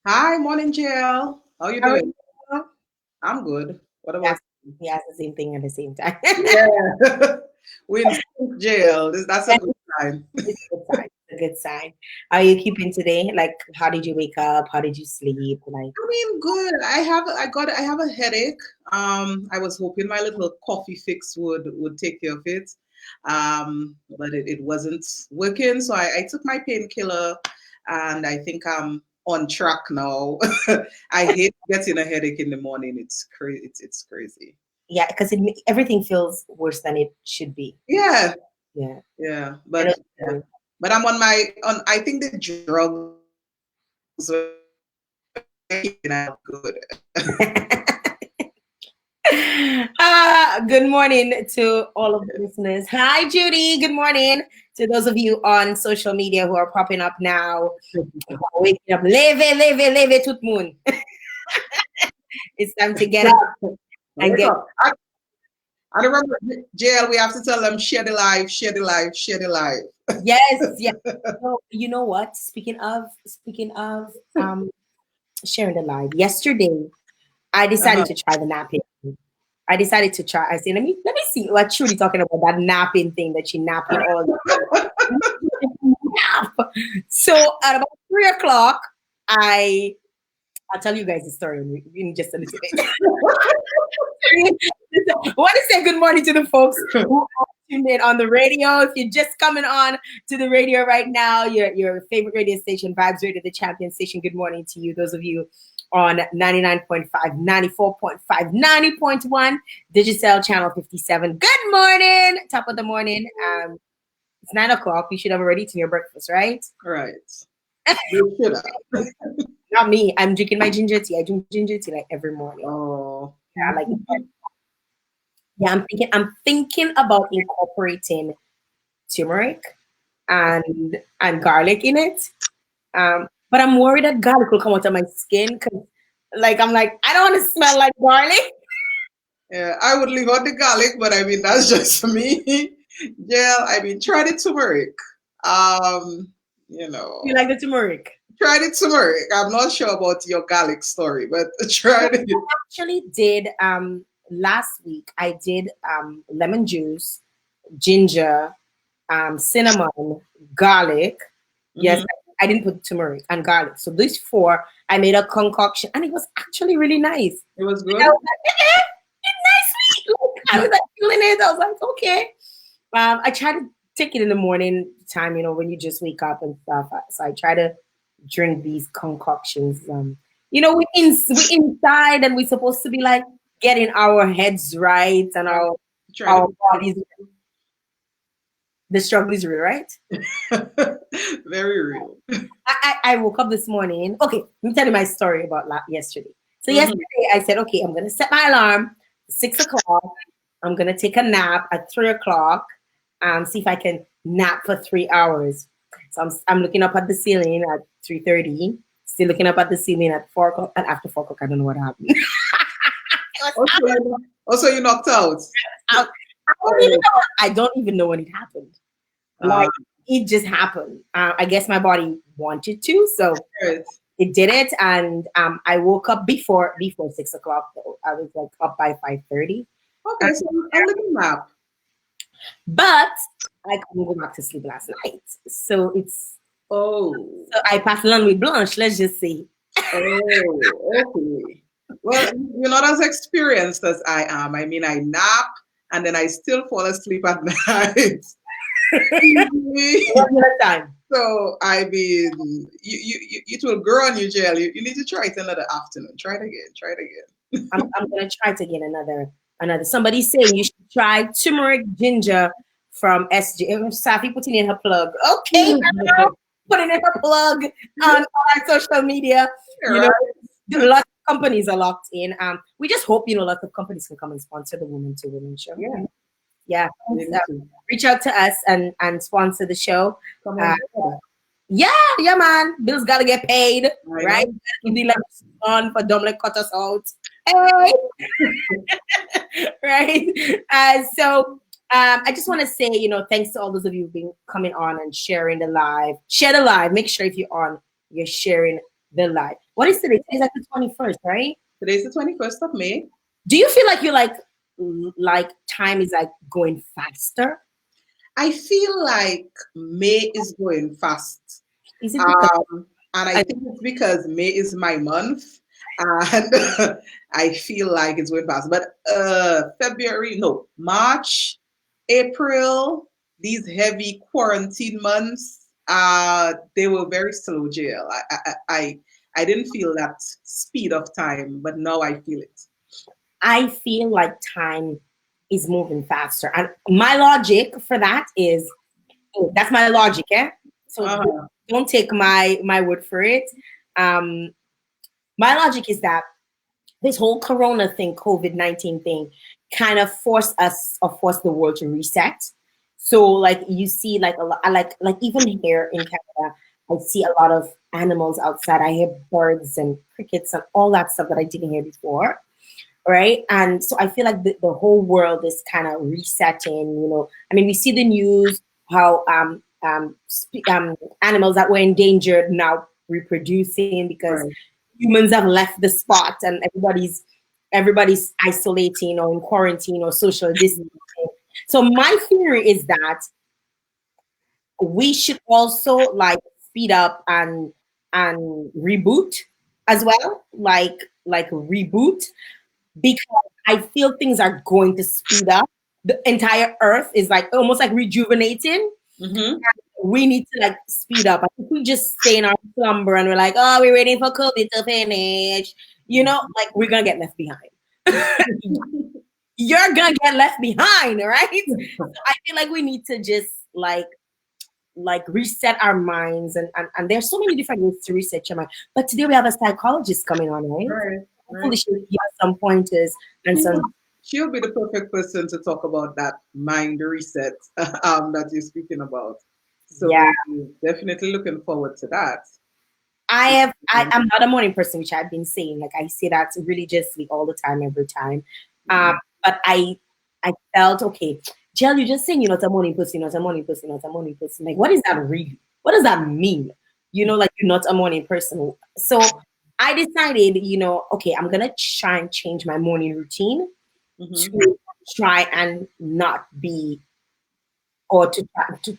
Hi, morning, Jael. How you How are doing? you? I'm good. What about Yes, yes, the same thing at the same time. you? Yeah. We in sync, Jael. That's a And good sign. it's a good sign. It's a good sign. How are you keeping today? Like, how did you wake up? How did you sleep? Like, I mean, good. I have a headache. I was hoping my little coffee fix would take care of it. But it wasn't working. So I took my painkiller and I think I'm on track now. I hate getting a headache in the morning. It's crazy. It's crazy. yeah, because everything feels worse than it should be. Yeah, Yeah, yeah. I know. But I'm on my on I think the drugs were keeping I felt good. Good morning to all of the listeners. Hi, Judy. Good morning to those of you on social media who are popping up now. Who are waking up, leve, tout moon. It's time to get up and Wake get. up. I remember jail, we have to tell them share the life, share the life, share the life. Yes, yes. So, you know what? Speaking of sharing the live. Yesterday, I decided Uh-huh. to try the napping. I decided to try. I said, let me see what Trudy talking about that napping thing that she napping all the time. Nap. So at about 3 o'clock, I'll tell you guys the story in just a little bit. I want to say good morning to the folks who are tuned in on the radio. If you're just coming on to the radio right now, your favorite radio station, Vibes Radio, the champion station, good morning to you. Those of you on 99.5, 94.5, 90.1, Digital Channel 57. Good morning. Top of the morning. It's 9 o'clock. You should have already eaten your breakfast, right? Right. You should have. Not me. I'm drinking my ginger tea. I drink ginger tea like every morning. Oh. Yeah, like yeah, I'm thinking about incorporating turmeric and garlic in it. But I'm worried that garlic will come out of my skin because like I'm like, I don't want to smell like garlic. Yeah, I would leave out the garlic, but I mean that's just me. Yeah, I mean try the turmeric. Um, you You know, like the turmeric? try the turmeric. I'm not sure about your garlic story, but try it. Actually did last week I did lemon juice, ginger, cinnamon, garlic. Yes, Hmm. I didn't put turmeric and garlic. So these four, I made a concoction, and it was actually really nice. It was I good. was like, it's nice, sweet. Like, I was like feeling it. I was like, okay. I try to take it in the morning time, when you just wake up and stuff. So I try to drink these concoctions. We inside and we're supposed to be like getting our heads right and Yeah, try our to bodies. The struggle is real, right? very real. I woke up this morning. Okay, let me tell you my story about yesterday. So Hmm. yesterday I said, okay, I'm gonna set my alarm 6 o'clock. I'm gonna take a nap at 3 o'clock. See if I can nap for 3 hours. So I'm looking up at the ceiling at 3:30. Still looking up at the ceiling at 4 o'clock, and after 4 o'clock, I don't know what happened. It was Also, you knocked out. out. I don't even know when it happened. Uh, Like it just happened. I guess my body wanted to, so right. it did it, and I woke up before 6 o'clock. Though I was like up by 5:30, Okay, so a little nap. but I couldn't go back to sleep last night. So Oh, I passed along with Blanche. Let's just say, oh, okay. Well, you're not as experienced as I am. I mean, I nap and then I still fall asleep at night. one more time. So, I mean, it will grow on you, Jail. You need to try it another afternoon. Try it again. Try it again. I'm gonna try to get another. Somebody's saying you should try turmeric ginger from SJ. Safi putting in her plug. Okay, girl, putting in her plug on our social media. You know, Right? a lot of companies are locked in. We just hope lots of companies can come and sponsor the Woman to Women show. Yeah, Yeah, they so need to. reach out to us and sponsor the show. Come Uh, on, brother. yeah, yeah, man. Bills gotta get paid, I right? know. Gotta keep the lights on for dumb like cut us out. Hey, right? I just want to say, thanks to all those of you who've been coming on and sharing the live. Share the live. Make sure if you're on, you're sharing the light. What is today? Today's like the 21st, right? Today's the 21st of May. Do you feel like you're like time is like going faster? I feel like May is going fast. Is it because And I think it's because May is my month. And I feel like it's going fast. But February, no, March, April, these heavy quarantine months, they were very slow, Jail. I didn't feel that speed of time, but now I feel it. I feel like time is moving faster? And my logic for that is that's my logic, eh? So don't take my word for it. My logic is that this whole Corona thing, COVID-19 thing, kind of forced the world to reset. So like you see like a lot, like even here in Canada, I see a lot of animals outside. I hear birds and crickets and all that stuff that I didn't hear before. Right. And so I feel like the whole world is kind of resetting, you know. I mean, we see the news, how animals that were endangered now reproducing because humans have left the spot and everybody's isolating or in quarantine or social distancing. So my theory is that we should also like speed up and reboot as well, like reboot, because I feel things are going to speed up. The entire earth is like almost like rejuvenating. Mm-hmm. We need to like speed up. I think we just stay in our slumber and we're like, oh, we're waiting for COVID to finish. You know, like we're gonna get left behind. You're gonna get left behind, right? So I feel like we need to just like reset our minds and there's so many different ways to reset your mind. But today we have a psychologist coming on, right? Hopefully she'll give us some pointers and some. She'll be the perfect person to talk about that mind reset that you're speaking about. So yeah, definitely looking forward to that. I'm not a morning person, which I've been saying. Like I say that religiously all the time, every time. But I felt okay. Jael, you're just saying you're not a morning person, you're not a morning person, you're not a morning person. Like, what is that really? What does that mean? You know, like you're not a morning person. So I decided, you know, okay, I'm gonna try and change my morning routine to try and not be, or to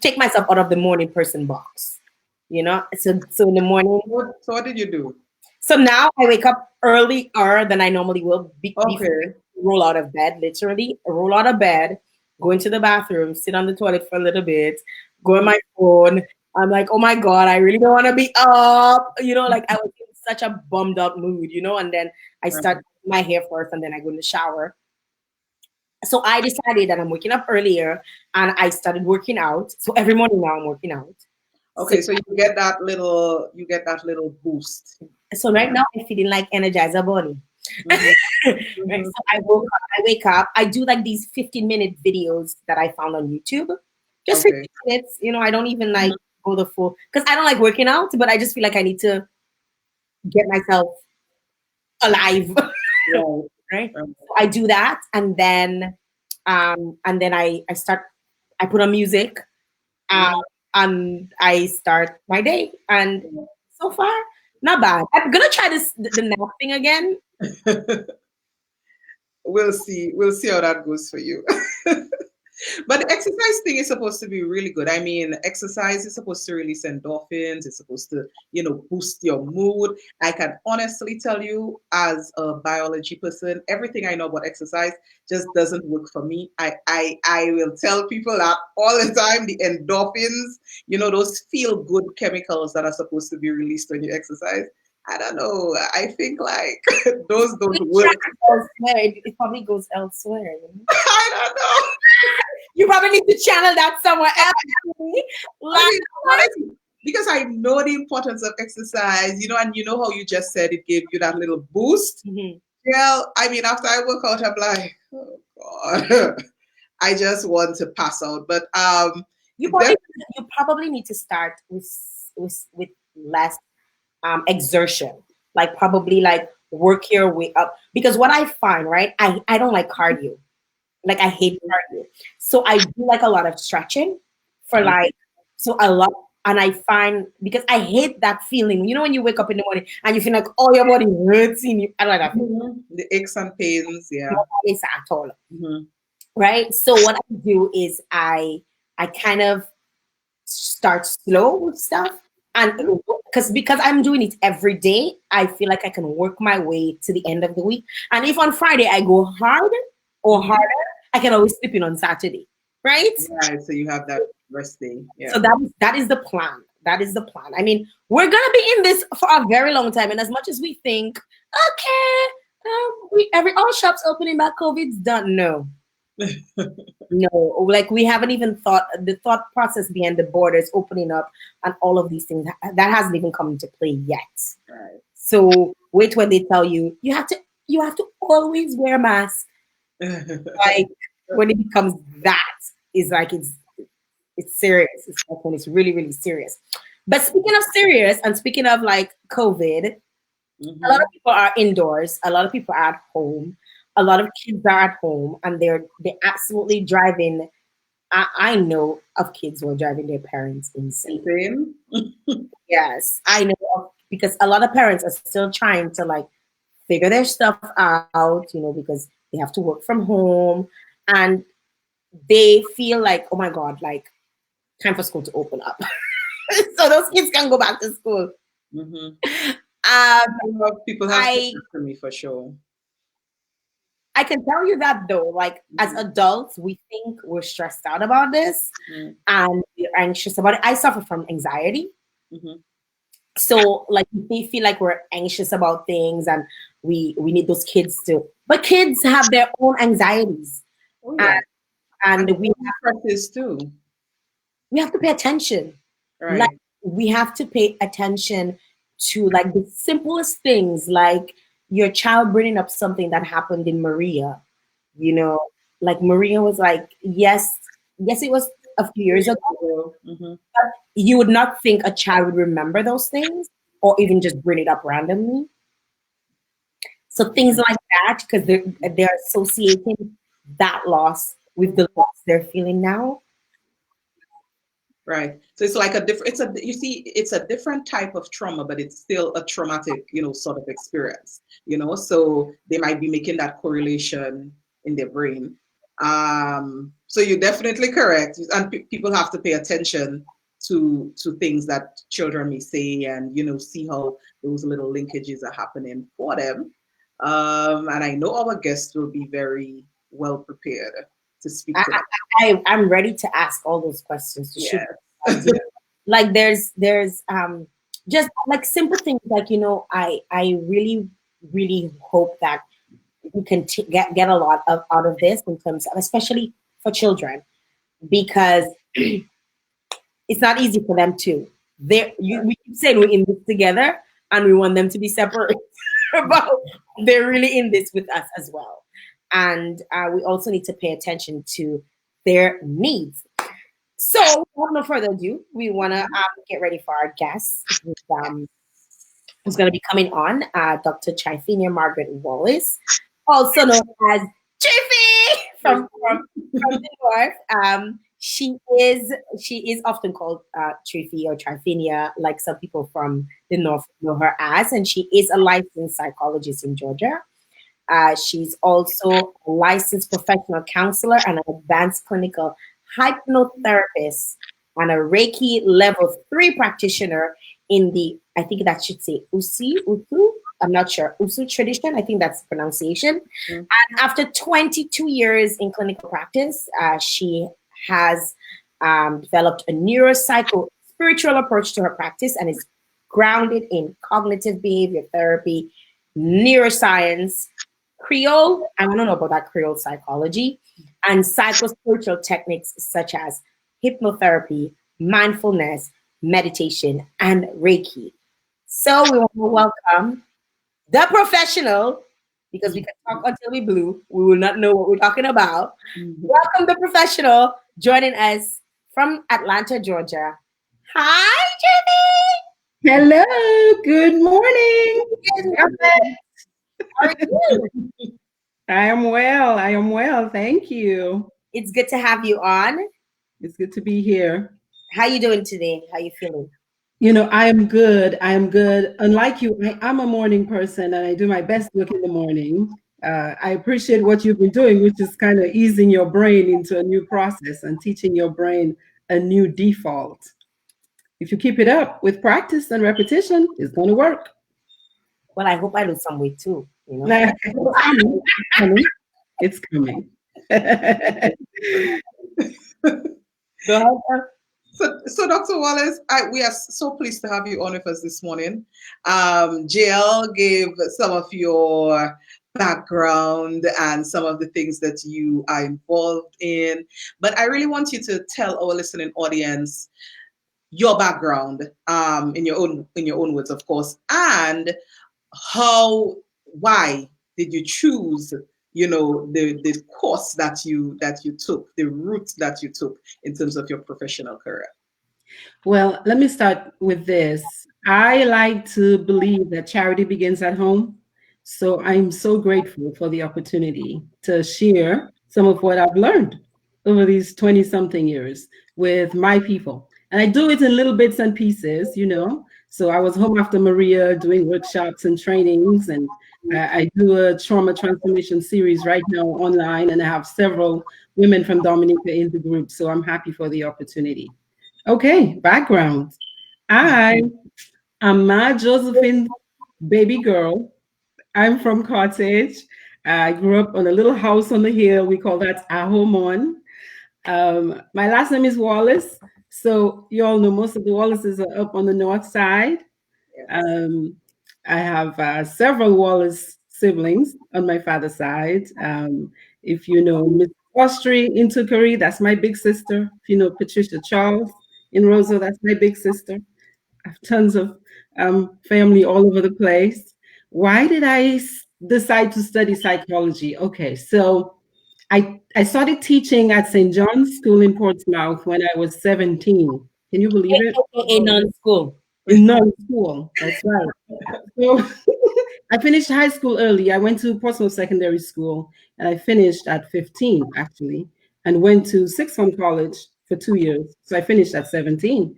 take myself out of the morning person box. You know, so in the morning. So what did you do? So now I wake up earlier than I normally will. Before I roll out of bed, literally roll out of bed, go into the bathroom, sit on the toilet for a little bit, go on my phone. I'm like, oh my God, I really don't want to be up. You know, like I was in such a bummed up mood, you know, and then I start my hair first and then I go in the shower. So I decided that I'm waking up earlier and I started working out. So every morning now I'm working out. Okay, so you get that little boost. So right now I'm feeling like Energizer Bunny. Right? So I wake up, I do like these 15-minute videos that I found on YouTube. Just 15 minutes, you know, I don't even like go the full, because I don't like working out, but I just feel like I need to get myself alive. Right? So I do that and then I put on music and I start my day, and so far not bad. I'm gonna try the nap thing again. We'll see how that goes for you. But the exercise thing is supposed to be really good. I mean, exercise is supposed to release endorphins. It's supposed to, you know, boost your mood. I can honestly tell you, as a biology person, everything I know about exercise just doesn't work for me. I will tell people that all the time. The endorphins, you know, those feel-good chemicals that are supposed to be released when you exercise. I don't know. I think like those don't work. It probably goes elsewhere. You know? I don't know. You probably need to channel that somewhere else. Because I know the importance of exercise, you know, and you know how you just said it gave you that little boost. Yeah, I mean, after I work out, I'm like, oh God, I just want to pass out. But you probably need to start with less exertion, like probably like work your way up, because what I find, right, I don't like cardio. Like I hate cardio. So I do like a lot of stretching for like, so And I find, because I hate that feeling, when you wake up in the morning and you feel like all your body hurts in you. I don't like that feeling. The aches and pains, yeah. Not always at all. Mm-hmm. Right? So what I do is I kind of start slow with stuff. And because I'm doing it every day, I feel like I can work my way to the end of the week. And if on Friday I go hard or harder, I can always slip in on Saturday. Right? Right. So you have that rest day. Yeah. So that is the plan. That is the plan. I mean, we're gonna be in this for a very long time. And as much as we think, okay, all shops opening back, COVID's done. No. No, like we haven't even thought the thought process behind the borders opening up and all of these things that hasn't even come into play yet. Right. So wait when they tell you have to always wear a mask. Like when it becomes that is like it's serious. It's like when it's really, really serious. But speaking of serious and speaking of like COVID, a lot of people are indoors, a lot of people are at home. A lot of kids are at home and they're absolutely driving. I know of kids who are driving their parents insane. Yes, I know because a lot of parents are still trying to like figure their stuff out, because they have to work from home and they feel like, oh my God, like time for school to open up. So those kids can go back to school. People have to me for sure. I can tell you that though, like as adults, we think we're stressed out about this and we're anxious about it. I suffer from anxiety. So like we feel like we're anxious about things and we need those kids to, but kids have their own anxieties. And we have this too. We have to pay attention. Right. Like we have to pay attention to like the simplest things, like your child bringing up something that happened in Maria, like Maria was like, yes, it was a few years ago, but you would not think a child would remember those things or even just bring it up randomly. So things like that, because they're associating that loss with the loss they're feeling now. Right. So it's like it's a different type of trauma, but it's still a traumatic, sort of experience, so they might be making that correlation in their brain. So you're definitely correct. And people have to pay attention to things that children may say and, see how those little linkages are happening for them. And I know our guests will be very well prepared to speak to I'm ready to ask all those questions to shoot. Like there's just like simple things like I really really hope that we can get a lot out of this in terms of, especially for children, because it's not easy for them too. We keep saying we're in this together and we want them to be separate, but they're really in this with us as well. And we also need to pay attention to their needs. So, without no further ado, we want to get ready for our guest, who's going to be coming on, Dr. Tryphenia Margaret Wallace, also known as Chiffy from the North. She is often called Tryphie or Tryphenia, like some people from the North know her as, and she is a licensed psychologist in Georgia. She's also a licensed professional counselor and an advanced clinical hypnotherapist and a Reiki level 3 practitioner in the, I think that should say Usu, I'm not sure, Usu tradition, I think that's the pronunciation. And after 22 years in clinical practice, she has developed a neuropsycho spiritual approach to her practice and is grounded in cognitive behavior therapy, neuroscience, Creole, I want to know about that Creole psychology, and psychospiritual techniques such as hypnotherapy, mindfulness, meditation, and Reiki. So we want to welcome the professional, because we can talk until we blue. We will not know what we're talking about. Welcome the professional joining us from Atlanta, Georgia. Hi, Jimmy. Hello. Good morning. How are you? I am well. Thank you. It's good to have you on. It's good to be here. How you doing today? How you feeling? I am good. I am good. Unlike you, I'm a morning person and I do my best work in the morning. I appreciate what you've been doing, which is kind of easing your brain into a new process and teaching your brain a new default. If you keep it up with practice and repetition, it's going to work. Well, I hope I lose some weight too. It's coming. It's coming. Go ahead. So Dr. Wallace, we are so pleased to have you on with us this morning. Jael gave some of your background and some of the things that you are involved in, but I really want you to tell our listening audience your background, in your own words, of course, and why did you choose, the course that you took, the route that you took in terms of your professional career? Well, let me start with this. I like to believe that charity begins at home. So I'm so grateful for the opportunity to share some of what I've learned over these 20 something years with my people. And I do it in little bits and pieces. So I was home after Maria doing workshops and trainings, and I do a trauma transformation series right now online, and I have several women from Dominica in the group. So I'm happy for the opportunity. Okay, background. I am Josephine's baby girl. I'm from Carthage. I grew up on a little house on the hill. We call that Ahomon. My last name is Wallace. So you all know most of the Wallaces are up on the north side. Um, I have several Wallace siblings on my father's side. If you know Miss Austri in Tukari, that's my big sister. If you know Patricia Charles in Roseau, that's my big sister. I have tons of family all over the place. Why did I decide to study psychology? Okay, so I started teaching at St. John's School in Portsmouth when I was 17. Can you believe it? In non-school. In non-school, that's right. So I finished high school early. I went to Portsmouth Secondary School and I finished at 15 actually, and went to sixth form college for 2 years. So I finished at 17.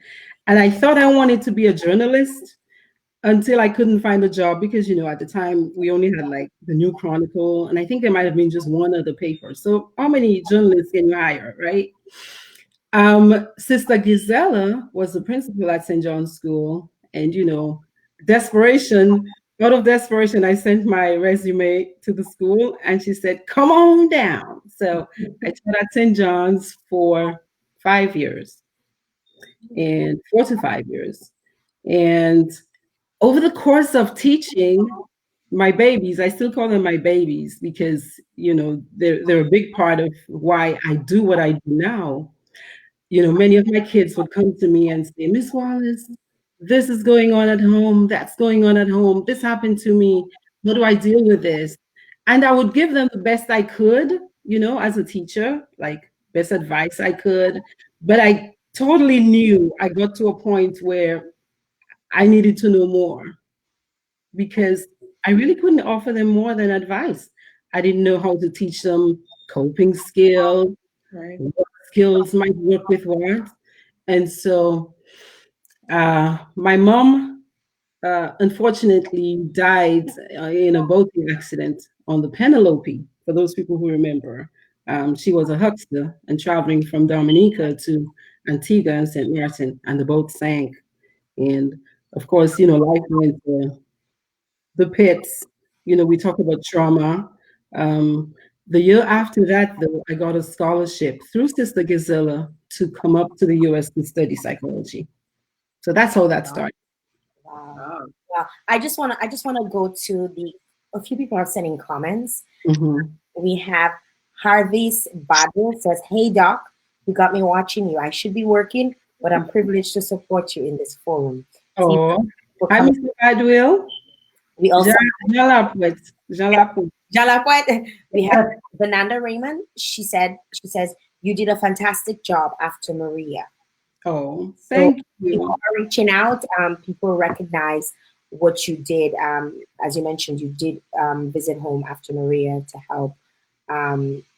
And I thought I wanted to be a journalist until I couldn't find a job because, at the time we only had like the New Chronicle, and I think there might have been just one other paper. So how many journalists can you hire, right? Sister Gisela was the principal at St. John's School, and desperation. Out of desperation, I sent my resume to the school, and she said, "Come on down." So I taught at St. John's for 5 years, and 4 to 5 years, and over the course of teaching, my babies, I still call them my babies because they're a big part of why I do what I do now. Many of my kids would come to me and say, "Miss Wallace, this is going on at home, that's going on at home, this happened to me. How do I deal with this?" And I would give them the best I could, as a teacher, like best advice I could. But I totally knew I got to a point where I needed to know more because I really couldn't offer them more than advice. I didn't know how to teach them coping skills, Right. what skills might work with what. And so my mom unfortunately died in a boating accident on the Penelope, for those people who remember. She was a huckster and traveling from Dominica to Antigua and St. Martin, and the boat sank. And of course, life went the pits. We talk about trauma. The year after that, though, I got a scholarship through Sister Gisela to come up to the US to study psychology. So that's how that started. Wow. Wow. I just wanna go to a few people are sending comments. Mm-hmm. We have Harvey's Badr says, "Hey Doc, you got me watching you. I should be working, but I'm privileged to support you in this forum." Oh, hi, Mr. Badwill. We also Jalapwet. we have Benanda Raymond. She says, "You did a fantastic job after Maria." Oh, thank you. People are reaching out. People recognize what you did. As you mentioned, you did visit home after Maria to help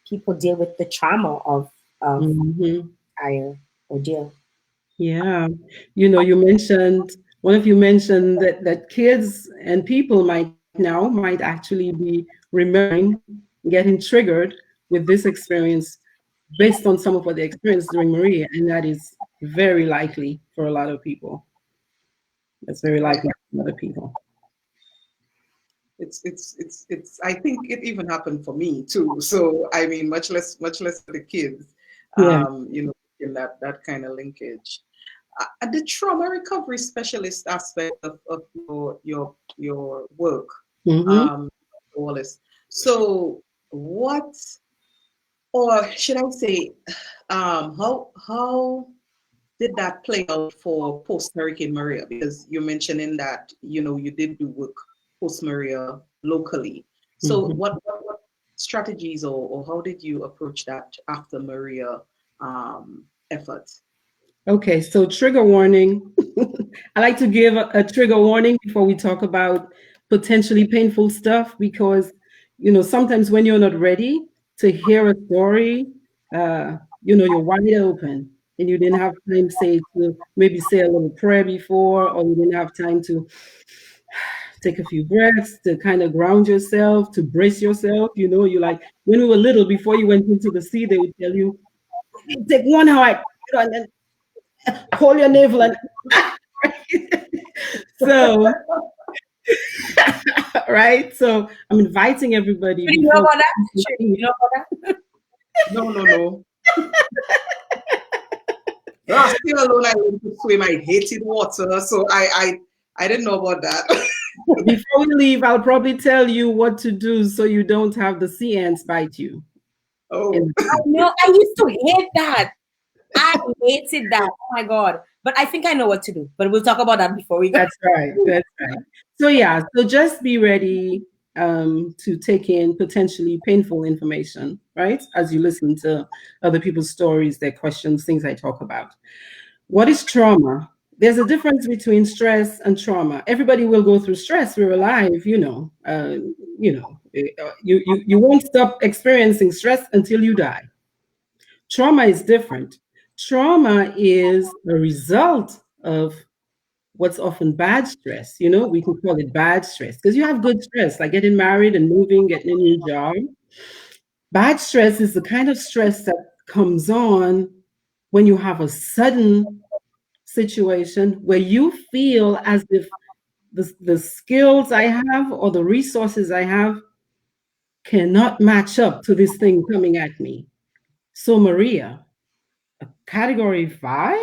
people deal with the trauma of entire ordeal. Yeah. You mentioned, one of you mentioned that kids and people might actually be remembering, getting triggered with this experience based on some of what they experienced during Maria. And that is very likely for a lot of people. That's very Right. likely for a lot of people. It's I think it even happened for me too. So I mean, much less for the kids. Yeah. In that kind of linkage. The trauma recovery specialist aspect of your work, Mm-hmm. um, Wallace. So what, or should I say, how did that play out for post Hurricane Maria? Because you're mentioning that you did do work post Maria locally. So Mm-hmm. what strategies or how did you approach that after Maria effort? Okay, so trigger warning. I like to give a trigger warning before we talk about potentially painful stuff because, sometimes when you're not ready to hear a story, you're wide open and you didn't have time, say, to maybe say a little prayer before, or you didn't have time to take a few breaths to kind of ground yourself, to brace yourself. You like when we were little, before you went into the sea, they would tell you, take one heart, and then hold your navel and so right. So I'm inviting everybody You know before. about that? Sure, you know about that? No, no, no. Still alone, I learned to swim. I hated water, so I didn't know about that. Before we leave, I'll probably tell you what to do so you don't have the sea ants bite you. Oh, And No, I used to hate that. I hated that. Oh my God. But I think I know what to do. But we'll talk about that before we go. that's right. That's right. So yeah, so just be ready to take in potentially painful information, right? As you listen to other people's stories, their questions, things I talk about. What is trauma? There's a difference between stress and trauma. Everybody will go through stress. We're alive, you won't stop experiencing stress until you die. Trauma is different. Trauma is a result of what's often bad stress. We can call it bad stress because you have good stress, like getting married and moving, getting a new job. Bad stress is the kind of stress that comes on when you have a sudden situation where you feel as if the skills I have or the resources I have cannot match up to this thing coming at me. So, Maria, category 5,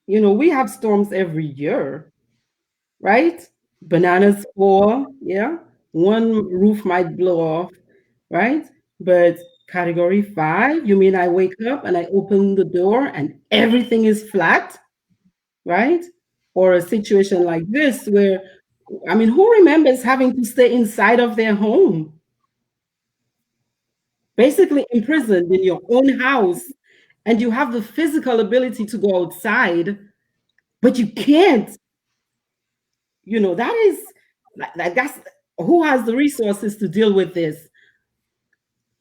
we have storms every year, right? Bananas fall, yeah. One roof might blow off, right? But category 5, you mean I wake up and I open the door and everything is flat? Right? Or a situation like this where, I mean, who remembers having to stay inside of their home, basically imprisoned in your own house, and you have the physical ability to go outside, but you can't? That is that's who has the resources to deal with this?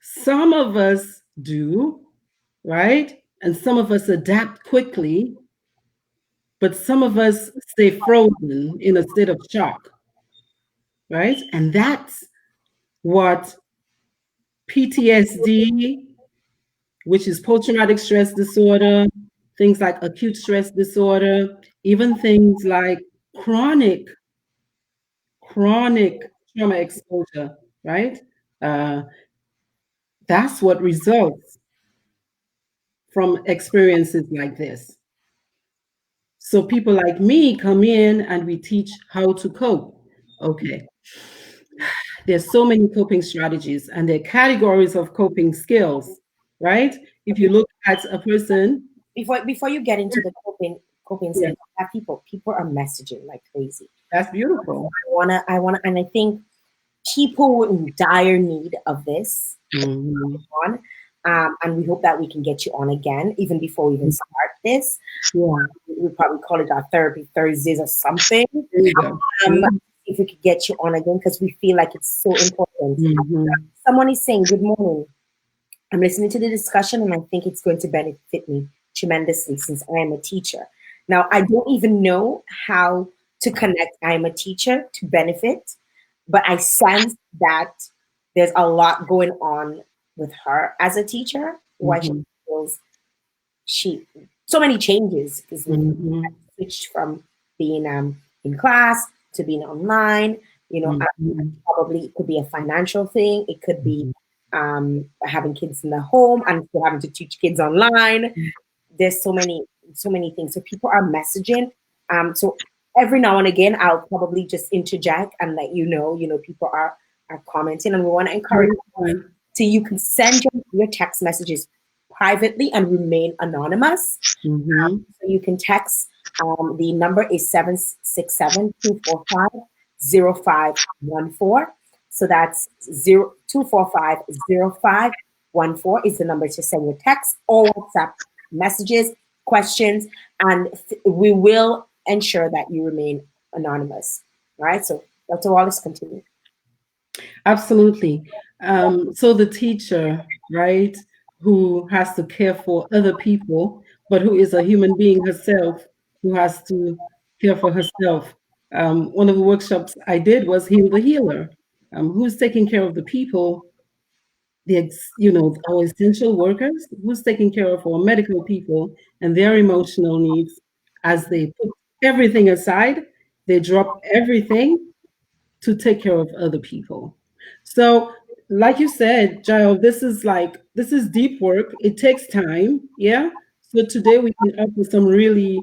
Some of us do, right? And some of us adapt quickly, but some of us stay frozen in a state of shock, right? And that's what PTSD, which is post traumatic stress disorder, things like acute stress disorder, even things like chronic trauma exposure, right? Uh, that's what results from experiences like this. So people like me come in and we teach how to cope. Okay. There's so many coping strategies and there are categories of coping skills, right? If you look at a person, Before you get into the coping yeah, skills, people are messaging like crazy. that's beautiful. And I think people in dire need of this Mhm. on. And we hope that we can get you on again, even before we even start this. Yeah, We probably call it our therapy Thursdays or something. there you go. If we could get you on again, because we feel like it's so important. Mhm. Someone is saying, "Good morning. I'm listening to the discussion and I think it's going to benefit me. tremendously since I am a teacher. Now, I don't even know how to connect I am a teacher to benefit, but I sense that there's a lot going on with her as a teacher, why she feels so many changes because we switched from being in class to being online. Probably it could be a financial thing. It could be having kids in the home and still having to teach kids online. There's so many things. So people are messaging. So every now and again, I'll probably just interject and let you know. People are commenting, and we want to encourage you. So you can send your text messages privately and remain anonymous. So you can text. The number is 767-245-0514. So that's 245-0514 is the number to send your text or WhatsApp messages, questions, and we will ensure that you remain anonymous. All right. So Dr. Wallace, continue. Absolutely. So the teacher, right, who has to care for other people, but who is a human being herself, who has to care for herself. One of the workshops I did was Heal the Healer, who's taking care of the people, our essential workers, who's taking care of our medical people and their emotional needs. As they put everything aside, they drop everything to take care of other people. So, like you said, Jael, this is deep work. It takes time. Yeah. So today we can offer some really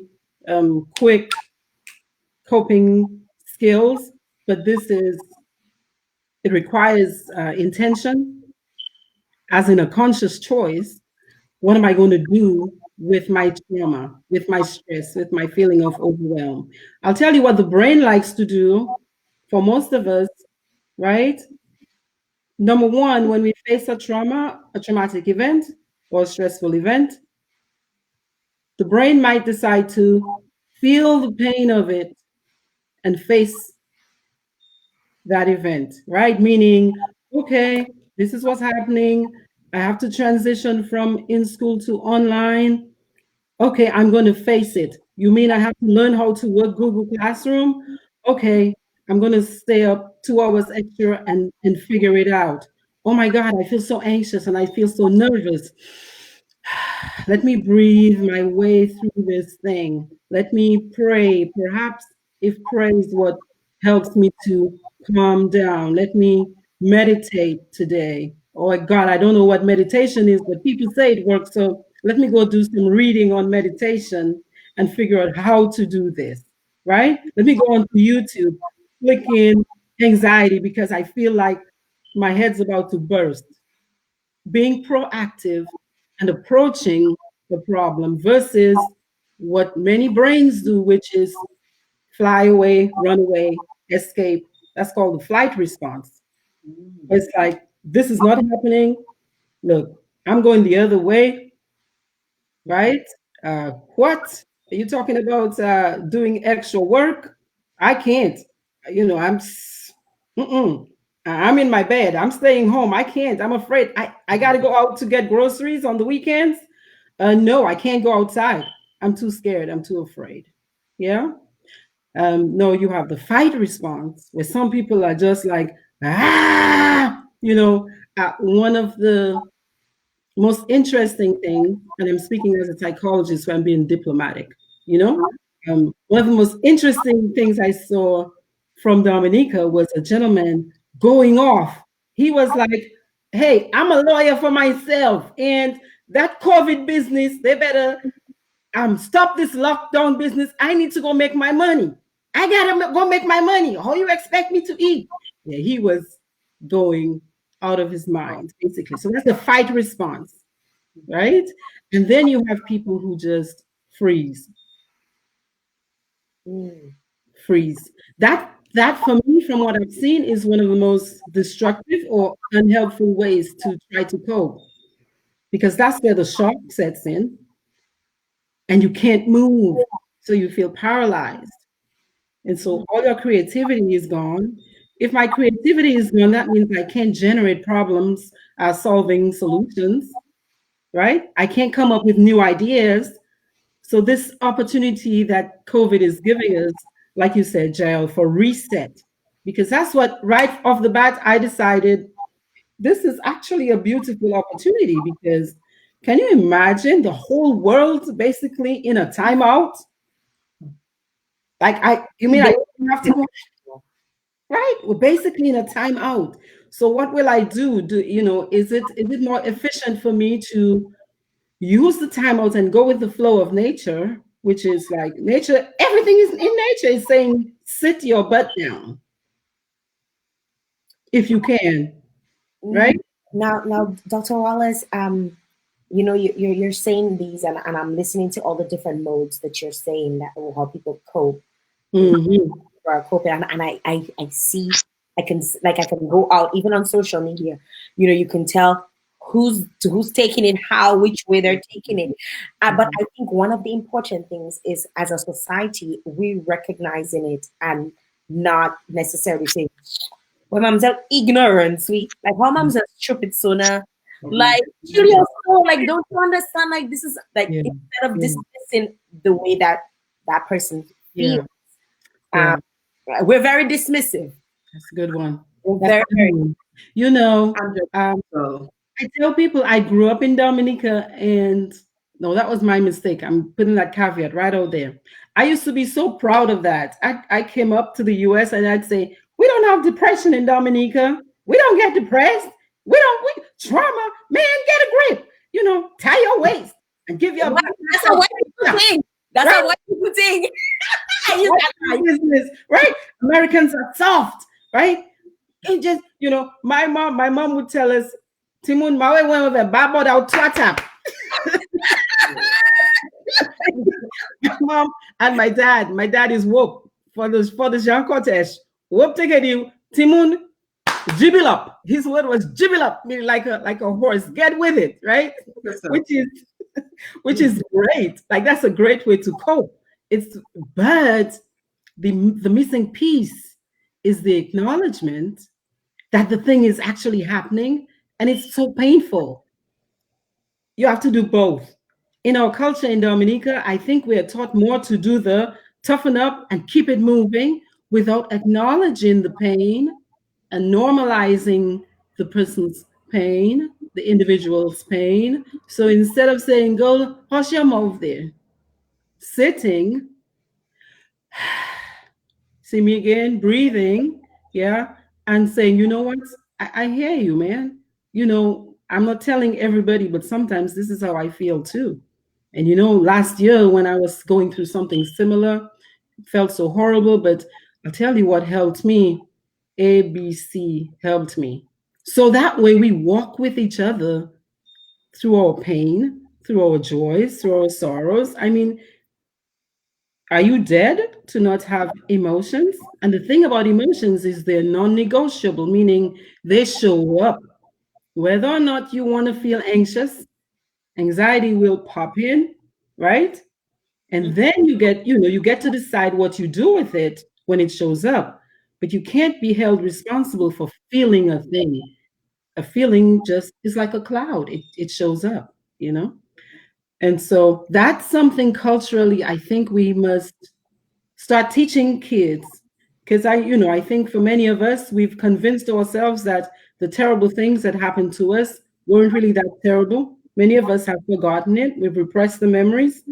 quick coping skills, but it requires intention, as in a conscious choice. What am I going to do with my trauma, with my stress, with my feeling of overwhelm? I'll tell you what the brain likes to do for most of us, right? Number one, when we face a traumatic event or a stressful event, the brain might decide to feel the pain of it and face that event, right? Meaning, okay, this is what's happening. I have to transition from in school to online. Okay, I'm going to face it. You mean I have to learn how to work Google Classroom? Okay, I'm going to stay up 2 hours extra and figure it out. Oh my God, I feel so anxious and I feel so nervous. Let me breathe my way through this thing. Let me pray. Perhaps if prayer is what helps me to calm down, let me meditate today. Oh God, I don't know what meditation is, but people say it works. So let me go do some reading on meditation and figure out how to do this, right? Let me go onto YouTube, click in anxiety because I feel like my head's about to burst. Being proactive and approaching the problem versus what many brains do, which is fly away, run away, escape. That's called the flight response. It's like, this is not happening. Look, I'm going the other way, right? What? Are you talking about doing extra work? I can't. I'm in my bed. I'm staying home. I can't. I'm afraid. I got to go out to get groceries on the weekends. No, I can't go outside. I'm too scared. I'm too afraid. Yeah. No, you have the fight response where some people are just like, one of the most interesting things, and I'm speaking as a psychologist, so I'm being diplomatic, one of the most interesting things I saw from Dominica was a gentleman going off. He was like, hey, I'm a lawyer for myself, and that COVID business, they better stop this lockdown business. I need to go make my money. I gotta go make my money. How you expect me to eat? Yeah, he was going out of his mind, basically. So that's the fight response, right? And then you have people who just freeze. Freeze. That for me, from what I've seen, is one of the most destructive or unhelpful ways to try to cope, because that's where the shock sets in and you can't move. So you feel paralyzed. And so all your creativity is gone. If my creativity is gone, that means I can't generate problem solving solutions, right? I can't come up with new ideas. So this opportunity that COVID is giving us, like you said, Jael, for reset, because that's what right off the bat I decided this is actually a beautiful opportunity because can you imagine the whole world basically in a timeout? Like you mean I don't have to go, right? We're basically in a timeout. So what will I do? Is it more efficient for me to use the timeout and go with the flow of nature, which is like nature, everything is in nature is saying sit your butt down if you can, right? Now, Dr. Wallace, you're saying these, and I'm listening to all the different modes that you're saying that how people cope. Mm-hmm. Are coping, and I see, I can go out even on social media. You can tell who's taking it, how, which way they're taking it. But I think one of the important things is, as a society, we recognizing it and not necessarily saying, "Well, mom's are ignorance." Like, "How mom's are stupid, sooner." Like, kill your soul. Like, don't you understand? Like, this is like, instead of dismissing the way that person feels, we're very dismissive. That's a good one. Very, very. I tell people I grew up in Dominica, and no, that was my mistake. I'm putting that caveat right out there. I used to be so proud of that. I came up to the US and I'd say, we don't have depression in Dominica. We don't get depressed. We trauma, man, get a grip. Tie your waist and give your That's a white people thing. That's a white people thing. Business, right? Americans are soft, right? And just, my mom would tell us, Timun, my way with a babble out twatap. My mom and my dad is whoop for the Jean Cortège. Whoop take you, Timun, jibble up. His word was jibble up, meaning like a horse. Get with it, right? Which is great. Like that's a great way to cope. But the missing piece is the acknowledgement that the thing is actually happening and it's so painful. You have to do both. In our culture in Dominica, I think we are taught more to do the toughen up and keep it moving without acknowledging the pain and normalizing the person's pain, the individual's pain. So instead of saying, go hush your mouth there, sitting, see me again, breathing, and saying, you know what, I hear you, man. I'm not telling everybody, but sometimes this is how I feel too. And last year when I was going through something similar, it felt so horrible, but I'll tell you what helped me. ABC helped me. So that way we walk with each other through our pain, through our joys, through our sorrows. I mean, are you dead to not have emotions? And the thing about emotions is they're non-negotiable, meaning they show up. Whether or not you want to feel anxious, anxiety will pop in, right? And then you get to decide what you do with it when it shows up. But you can't be held responsible for feeling a thing. A feeling just is like a cloud. It shows up, And so that's something culturally I think we must start teaching kids. Because I think for many of us, we've convinced ourselves that the terrible things that happened to us weren't really that terrible. Many of us have forgotten it. We've repressed the memories.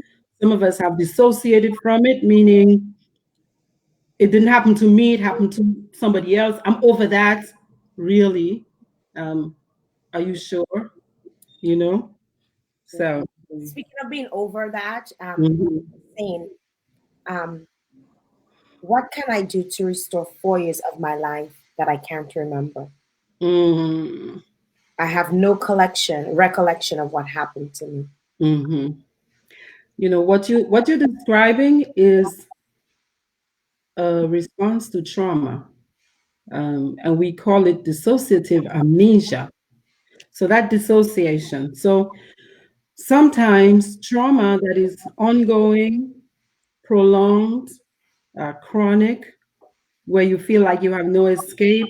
Some of us have dissociated from it, meaning it didn't happen to me, it happened to somebody else. I'm over that. Really? Are you sure? So speaking of being over that, saying, what can I do to restore 4 years of my life that I can't remember? I have no recollection of what happened to me. What you're describing is a response to trauma, and we call it dissociative amnesia. So that dissociation. So sometimes trauma that is ongoing, prolonged, chronic, where you feel like you have no escape,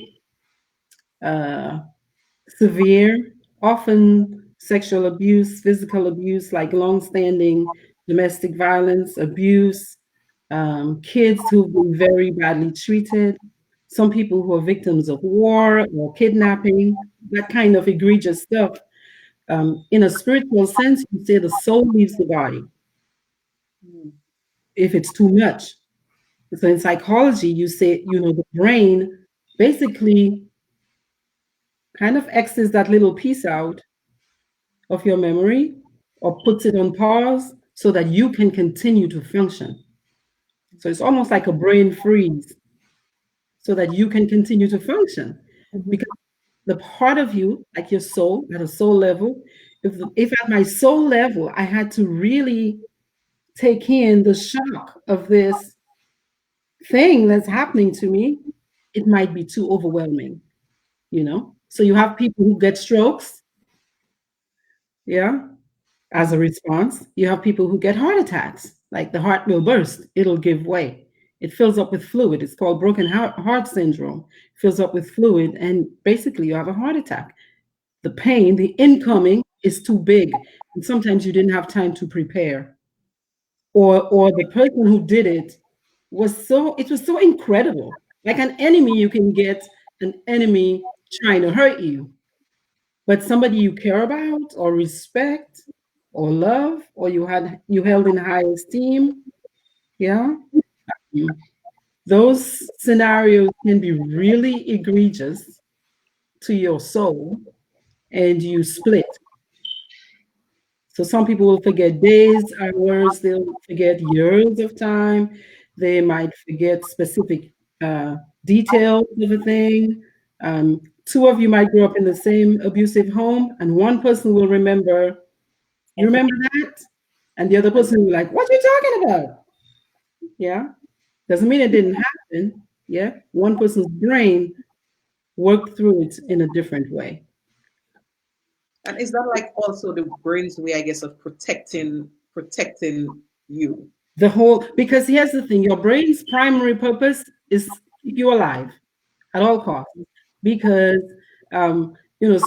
severe, often sexual abuse, physical abuse, like long-standing domestic violence, abuse, kids who've been very badly treated, some people who are victims of war or kidnapping, that kind of egregious stuff. In a spiritual sense, you say the soul leaves the body if it's too much. So in psychology, you say, the brain basically kind of X's that little piece out of your memory or puts it on pause so that you can continue to function. So it's almost like a brain freeze so that you can continue to function. Because the part of you, like your soul, at a soul level, if at my soul level, I had to really take in the shock of this thing that's happening to me, it might be too overwhelming, So you have people who get strokes, as a response. You have people who get heart attacks, like the heart will burst, it'll give way. It fills up with fluid. It's called broken heart syndrome. It fills up with fluid, and basically you have a heart attack. The pain, the incoming is too big, and sometimes you didn't have time to prepare. Or the person who did it was so incredible. Like an enemy, you can get an enemy trying to hurt you. But somebody you care about or respect or love or you held in high esteem, those scenarios can be really egregious to your soul, and you split. So some people will forget days, hours, they'll forget years of time, they might forget specific details of a thing. Two of you might grow up in the same abusive home, and one person will remember, you remember that? And the other person will be like, what are you talking about? Yeah. Doesn't mean it didn't happen. Yeah. One person's brain worked through it in a different way. And is that like also the brain's way, I guess, of protecting you? Because here's the thing, your brain's primary purpose is to keep you alive at all costs. Because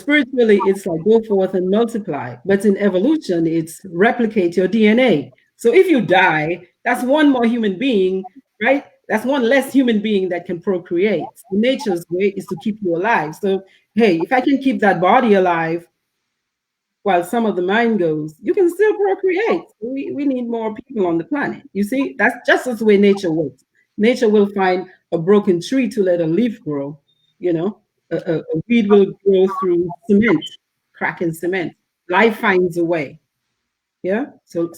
spiritually it's like go forth and multiply, but in evolution it's replicate your DNA. So if you die, that's one more human being, right? That's one less human being that can procreate. So nature's way is to keep you alive. So hey, if I can keep that body alive while some of the mind goes, you can still procreate. We need more people on the planet. You see, that's just the way nature works. Nature will find a broken tree to let a leaf grow. A weed will grow through cement, crack in cement. Life finds a way. Yeah. So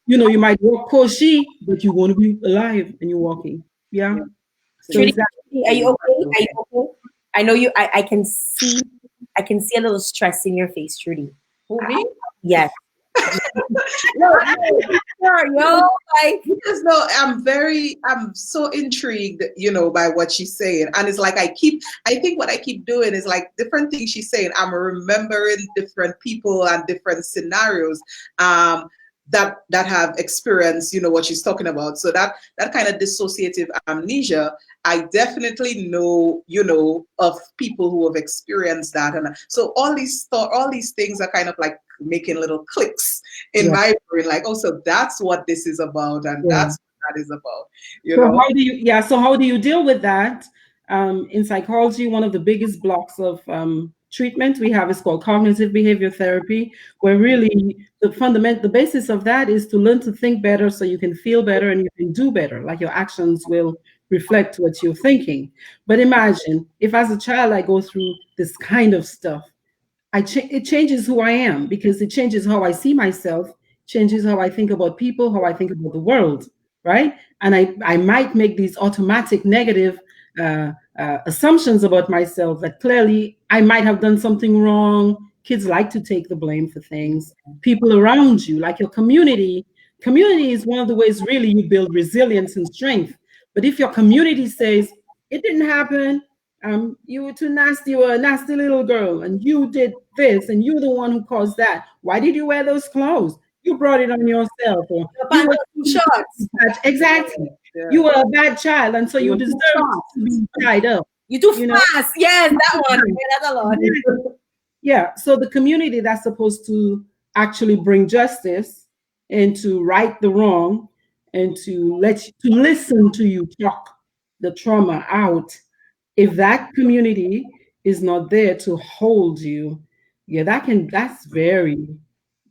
you might walk Koshi, but you want to be alive and you're walking. Yeah. So Trudy, are you okay? Are you okay? I know you. I can see a little stress in your face, Trudy. Who, me? Yes. Because I'm so intrigued, by what she's saying. And it's like I think what I keep doing is like different things she's saying. I'm remembering different people and different scenarios that have experienced, what she's talking about. So that kind of dissociative amnesia, I definitely know, of people who have experienced that. And so all these things are kind of like making little clicks in my brain, like, oh, so that's what this is about, and that's what that is about. So how do you deal with that? In psychology, one of the biggest blocks of treatment we have is called cognitive behavior therapy, where really the basis of that is to learn to think better so you can feel better and you can do better, like your actions will reflect what you're thinking. But imagine if as a child I go through this kind of stuff, it changes who I am, because it changes how I see myself, changes how I think about people, how I think about the world, right? And I might make these automatic negative assumptions about myself that clearly I might have done something wrong. Kids like to take the blame for things. People around you, like your community is one of the ways really you build resilience and strength. But if your community says, it didn't happen, you were too nasty, you were a nasty little girl, and you did this, and you're the one who caused that. Why did you wear those clothes? You brought it on yourself. Or you were shorts. Exactly. Yeah. You were a bad child, and so you deserve to be tied up. You too fast. Yes, that one. That's a lot. Yeah. So the community that's supposed to actually bring justice and to right the wrong and to listen to you talk the trauma out. If that community is not there to hold you, yeah, that's very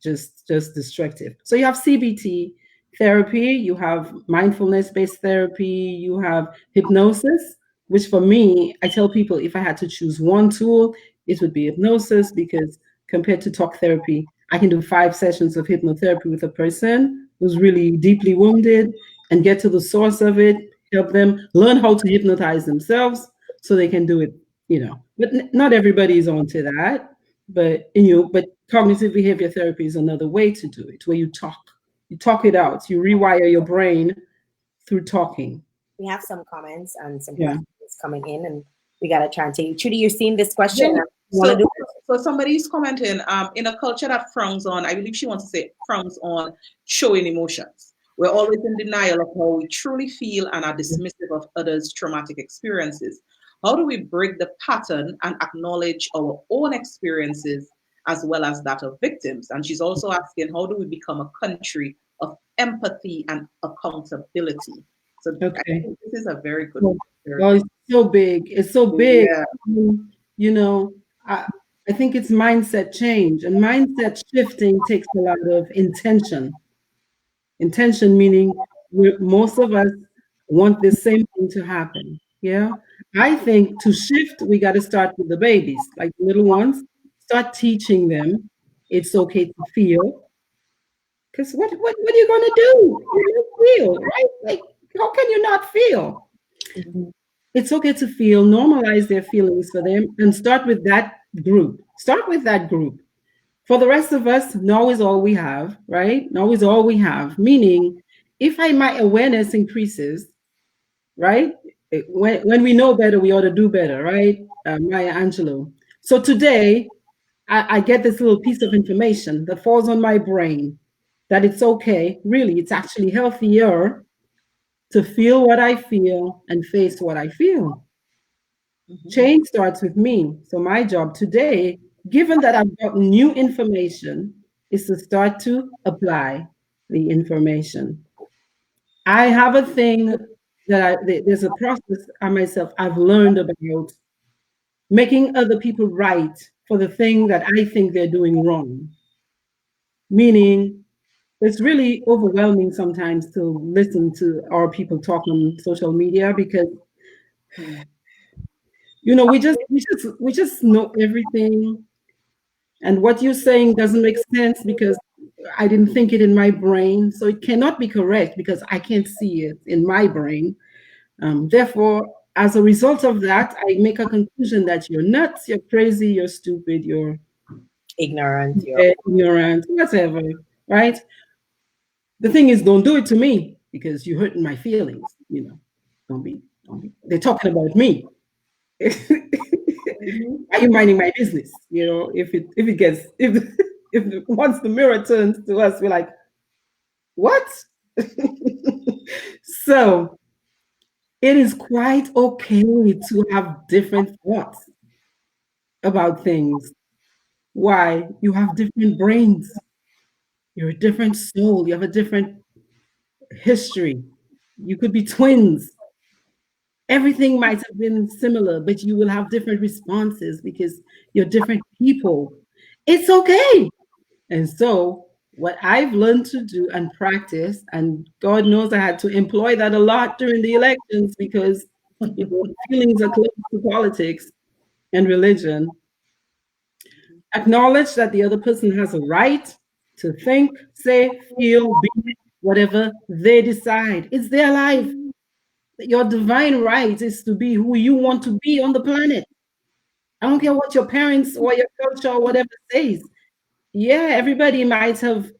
just destructive. So you have CBT therapy, you have mindfulness based therapy, you have hypnosis, which for me, I tell people if I had to choose one tool, it would be hypnosis, because compared to talk therapy, I can do 5 sessions of hypnotherapy with a person who's really deeply wounded and get to the source of it, help them learn how to hypnotize themselves so they can do it, But not everybody is onto that. But cognitive behavior therapy is another way to do it, where you talk it out, you rewire your brain through talking. We have some comments and some Yeah. questions coming in, and we got to try and take you. Trudy, you're seeing this question? Yeah. So somebody's commenting, in a culture that frowns on, I believe she wants to say frowns on showing emotions. We're always in denial of how we truly feel and are dismissive of others' traumatic experiences. How do we break the pattern and acknowledge our own experiences as well as that of victims? And she's also asking, how do we become a country of empathy and accountability? So Okay. I think this is a very good one. Well, it's so big. It's so big. Yeah. I think it's mindset change, and mindset shifting takes a lot of intention. Intention meaning most of us want the same thing to happen. Yeah. I think to shift, we got to start with the babies, like the little ones. Start teaching them it's okay to feel. Because what are you gonna do? You feel, right? Like, how can you not feel? Mm-hmm. It's okay to feel, normalize their feelings for them, and start with that group. Start with that group. For the rest of us, now is all we have, right? Now is all we have. Meaning, if my awareness increases, right? When we know better, we ought to do better, right? Maya Angelou. So today, I get this little piece of information that falls on my brain that it's okay. Really, it's actually healthier to feel what I feel and face what I feel. Mm-hmm. Change starts with me. So my job today, given that I've got new information, is to start to apply the information. I have a thing there's a process I myself I've learned about making other people right for the thing that I think they're doing wrong. Meaning, it's really overwhelming sometimes to listen to our people talk on social media because we just know everything, and what you're saying doesn't make sense because I didn't think it in my brain, so it cannot be correct because I can't see it in my brain. Therefore, as a result of that, I make a conclusion that you're nuts, you're crazy, you're stupid, you're ignorant, ignorant, whatever, right? The thing is, don't do it to me because you're hurting my feelings. Don't be. They're talking about me. Are you minding my business? If once the mirror turns to us, we're like, what? So it is quite okay to have different thoughts about things. Why? You have different brains. You're a different soul. You have a different history. You could be twins. Everything might have been similar, but you will have different responses because you're different people. It's okay. And so, what I've learned to do and practice, and God knows I had to employ that a lot during the elections because feelings are close to politics and religion. Acknowledge that the other person has a right to think, say, feel, be whatever they decide. It's their life. Your divine right is to be who you want to be on the planet. I don't care what your parents or your culture or whatever says. Yeah, everybody might have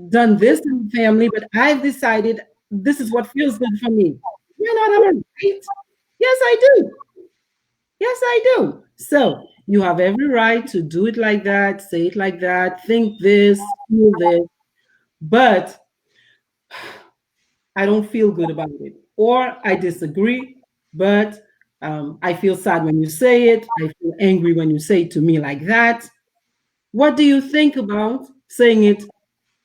done this in the family, but I've decided this is what feels good for me. You're not all right. Yes, I do. Yes, I do. So you have every right to do it like that, say it like that, think this, feel this, but I don't feel good about it. Or I disagree, but I feel sad when you say it. I feel angry when you say it to me like that. What do you think about saying it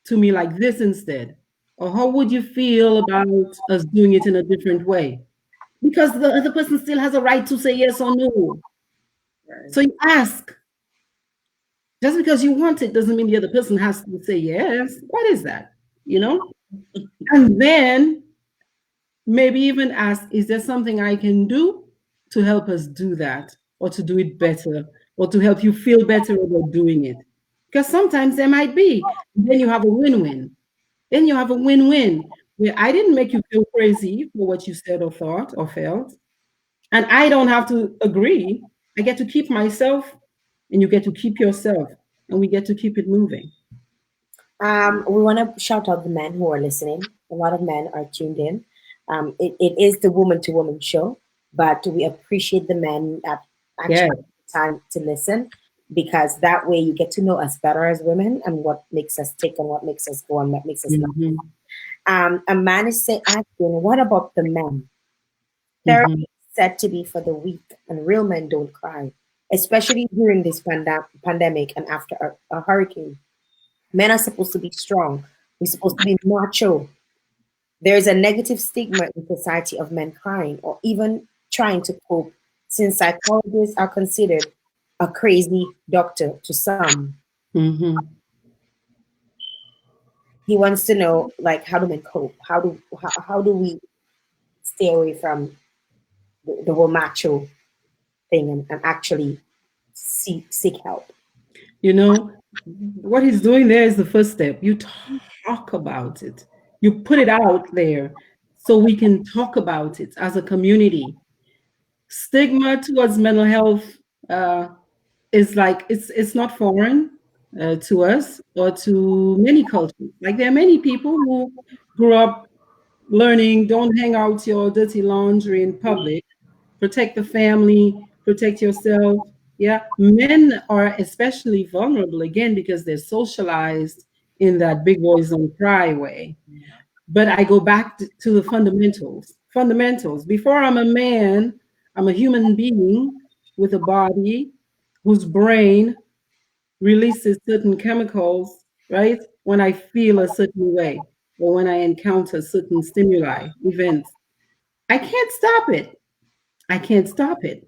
to me like this instead? Or how would you feel about us doing it in a different way? Because the other person still has a right to say yes or no. Right. So you ask. Just because you want it doesn't mean the other person has to say yes. What is that? You know? And then maybe even ask, is there something I can do to help us do that, or to do it better, or to help you feel better about doing it? Because sometimes there might be. Then you have a win-win. Then you have a win-win where I didn't make you feel crazy for what you said or thought or felt. And I don't have to agree. I get to keep myself, and you get to keep yourself, and we get to keep it moving. We want to shout out the men who are listening. A lot of men are tuned in. It is the woman to woman show, but we appreciate the men that actually Yeah. have the time to listen, because that way you get to know us better as women and what makes us tick and what makes us go and what makes us not. Mhm. A man is asking, what about the men? Therapy Mhm. is said to be for the weak, and real men don't cry, especially during this pandemic and after a hurricane. Men are supposed to be strong. We're supposed to be macho. There is a negative stigma in society of men crying or even trying to cope, since psychologists are considered a crazy doctor to some. Mhm. He wants to know, like, how do men cope? How do we stay away from the whole macho thing and actually seek help? You know, what he's doing there is the first step. You talk about it, you put it out there so we can talk about it as a community. Stigma towards mental health uh, is like it's not foreign to us or to many cultures. Like there are many people who grew up learning don't hang out your dirty laundry in public, protect the family, protect yourself. Yeah, men are especially vulnerable again because they're socialized in that big boys don't cry way. But I go back to the fundamentals. Fundamentals. Before I'm a man, I'm a human being with a body whose brain releases certain chemicals, right? When I feel a certain way or when I encounter certain stimuli, events. I can't stop it. I can't stop it.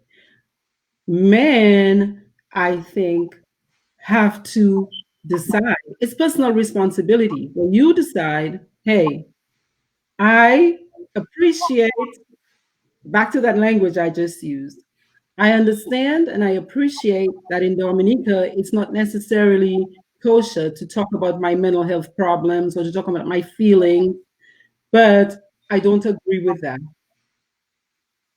Men, I think, have to decide. It's personal responsibility. When you decide, hey, I appreciate, back to that language I just used. I understand and I appreciate that in Dominica, it's not necessarily kosher to talk about my mental health problems or to talk about my feelings, but I don't agree with that.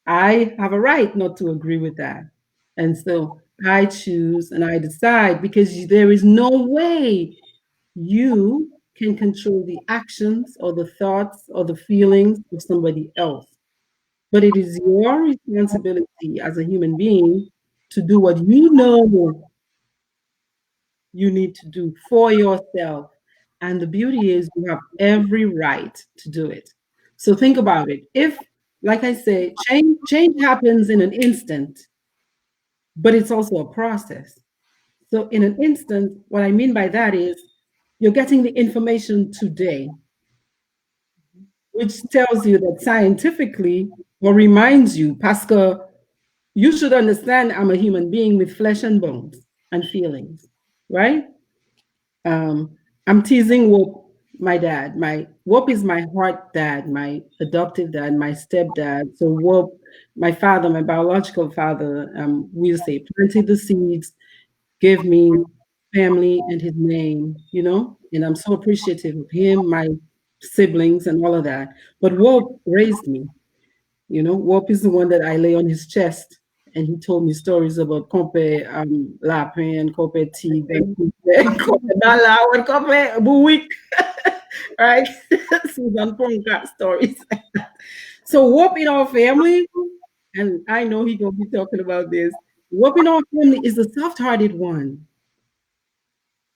I have a right not to agree with that. And so I choose and I decide because there is no way you can control the actions or the thoughts or the feelings of somebody else. But it is your responsibility as a human being to do what you know you need to do for yourself. And the beauty is you have every right to do it. So think about it. If, like I say, change happens in an instant, but it's also a process. So in an instant, what I mean by that is you're getting the information today, which tells you that scientifically or reminds you, Pascal, you should understand I'm a human being with flesh and bones and feelings, right? I'm teasing Whoop, my dad. My Whoop is my heart dad, my adoptive dad, my stepdad. So Whoop, my father, my biological father, we'll say planted the seeds, gave me family and his name, you know, and I'm so appreciative of him, my siblings, and all of that. But Whoop raised me. You know, Wop is the one that I lay on his chest, and he told me stories about Compe Lapin, Compe Tigre, Compe Nala, Compe Buwik, right? Susan Ponka stories. So Wop in our family, and I know he gonna be talking about this. Wop in our family is the soft-hearted one.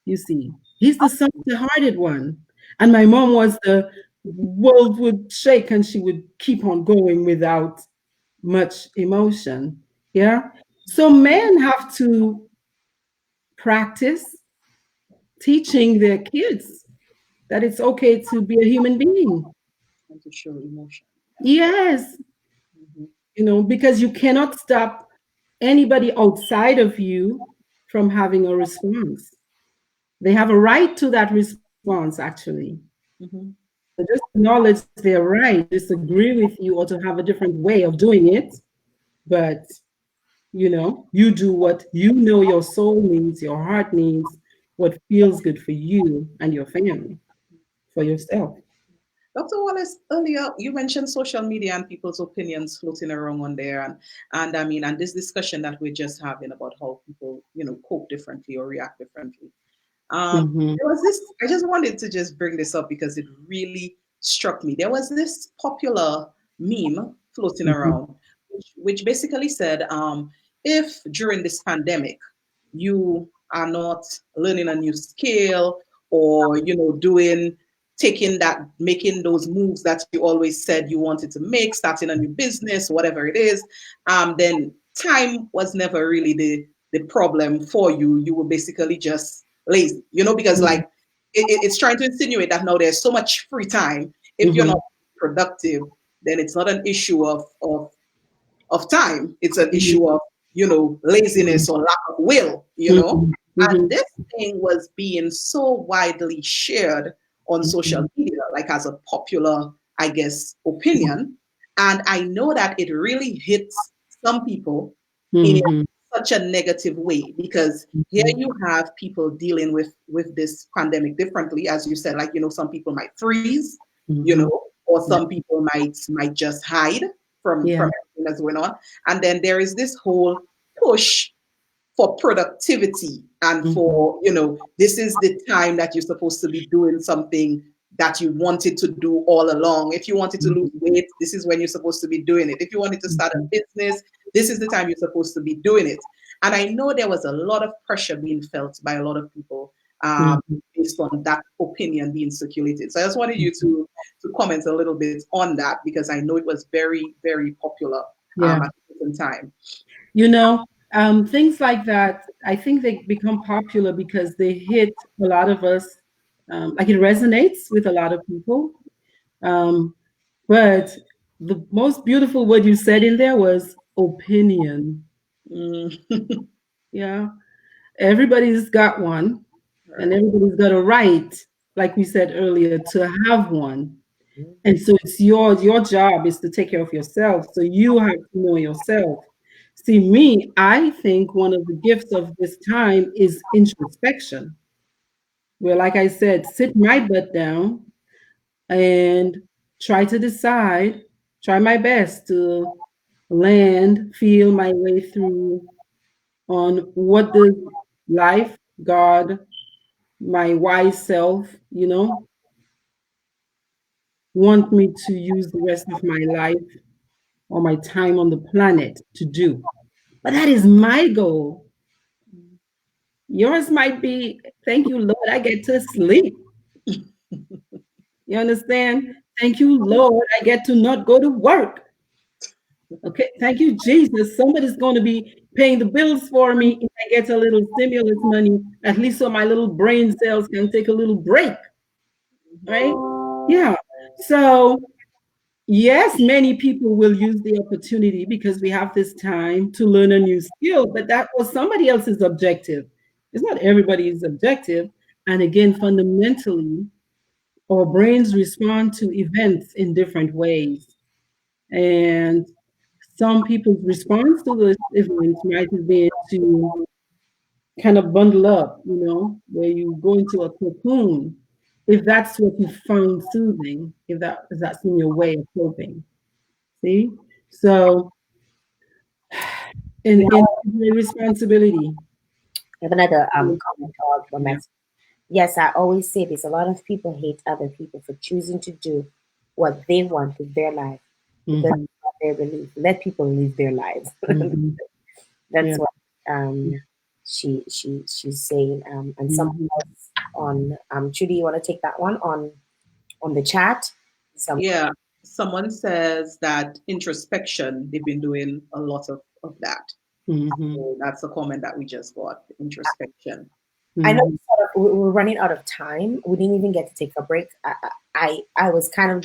You see, he's the soft-hearted one, and my mom was the world would shake and she would keep on going without much emotion. Yeah. So men have to practice teaching their kids that it's okay to be a human being. And to show emotion. Yes, Mhm. because you cannot stop anybody outside of you from having a response. They have a right to that response, actually. Mhm. So just acknowledge their right to disagree with you or to have a different way of doing it. But, you do what your soul needs, your heart needs, what feels good for you and your family, for yourself. Dr. Wallace, earlier you mentioned social media and people's opinions floating around on there, and I mean, and this discussion that we're just having about how people, cope differently or react differently. Mm-hmm. There was this. I just wanted to just bring this up because it really struck me. There was this popular meme floating Mm-hmm. around, which basically said, if during this pandemic you are not learning a new skill or doing taking that making those moves that you always said you wanted to make, starting a new business, whatever it is, then time was never really the problem for you. You were basically just lazy, because like it's trying to insinuate that now there's so much free time. If you're Mm-hmm. not productive, then it's not an issue of time. It's an Mm-hmm. issue of, laziness or lack of will. Mm-hmm. And Mm-hmm. this thing was being so widely shared on social media, like as a popular, I guess, opinion. And I know that it really hits some people in Mm-hmm. such a negative way because here you have people dealing with this pandemic differently, as you said, like some people might freeze, Mm-hmm. or Yeah. some people might just hide Yeah. from everything that's going on. And then there is this whole push for productivity and Mm-hmm. for, this is the time that you're supposed to be doing something that you wanted to do all along. If you wanted to lose weight, this is when you're supposed to be doing it. If you wanted to start a Mm-hmm. business, this is the time you're supposed to be doing it. And I know there was a lot of pressure being felt by a lot of people, Mm-hmm. based on that opinion being circulated. So I just wanted you to comment a little bit on that because I know it was very, very popular Yeah. at a certain time. You know, things like that, I think they become popular because they hit a lot of us, like it resonates with a lot of people. Um, but the most beautiful word you said in there was opinion. Mm. Yeah. Everybody's got one, and Right. everybody's got a right, like we said earlier, to have one. And so it's your job is to take care of yourself. So you have to know yourself. See, me, I think one of the gifts of this time is introspection, where, like I said, sit my butt down and try to decide, try my best to land, feel my way through on what does life, God, my wise self, want me to use the rest of my life or my time on the planet to do. But that is my goal. Yours might be, thank you, Lord, I get to sleep. You understand? Thank you, Lord, I get to not go to work. Okay, thank you, Jesus. Somebody's going to be paying the bills for me if I get a little stimulus money, at least so my little brain cells can take a little break, right? Yeah. So yes, many people will use the opportunity because we have this time to learn a new skill, but that was somebody else's objective. It's not everybody's objective. And again, fundamentally, our brains respond to events in different ways. And some people's response to those events might have been to kind of bundle up, where you go into a cocoon, if that's what you find soothing, if that's in your way of coping. See? So We in responsibility. have another comment or Yeah. message. Yes, I always say this. A lot of people hate other people for choosing to do what they want with their life because Mm-hmm. it's not their belief. Let people live their lives. Mm-hmm. That's Yeah. what she's saying. And someone Mm-hmm. else on Trudy, you want to take that one on the chat? Some Yeah, someone says that introspection, they've been doing a lot of that. Mm-hmm. So that's a comment that we just got, introspection. I know we're running out of time. We didn't even get to take a break. I was kind of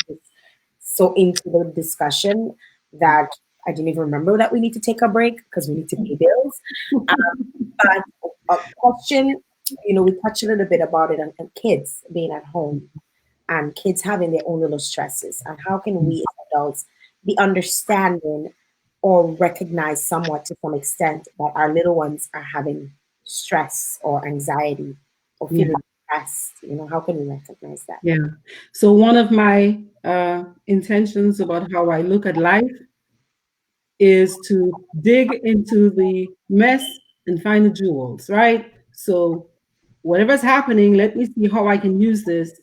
so into the discussion that I didn't even remember that we need to take a break because we need to pay bills. But a question, we touched a little bit about it on kids being at home and kids having their own little stresses. And how can we as adults be understanding or recognize somewhat to some extent that our little ones are having stress or anxiety or feeling depressed? How can we recognize that? Yeah. So one of my intentions about how I look at life is to dig into the mess and find the jewels, right? So whatever's happening, let me see how I can use this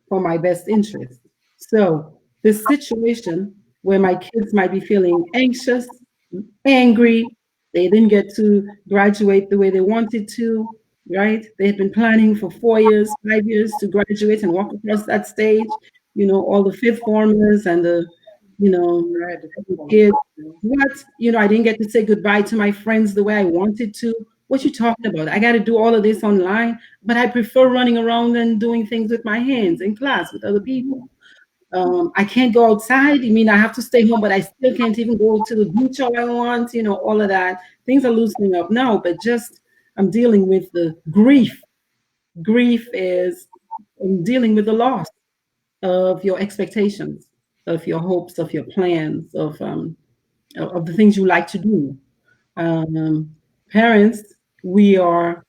for my best interest. So this situation where my kids might be feeling anxious, angry, they didn't get to graduate the way they wanted to, right? They had been planning for 4 years, 5 years to graduate and walk across that stage, all the fifth formers and the, kids. What, I didn't get to say goodbye to my friends the way I wanted to. What you talking about? I got to do all of this online, but I prefer running around and doing things with my hands in class with other people. I can't go outside. You mean I have to stay home, but I still can't even go to the beach all I want, all of that. Things are loosening up now, but I'm dealing with the grief. Grief is dealing with the loss of your expectations, of your hopes, of your plans, of the things you like to do. Parents, we are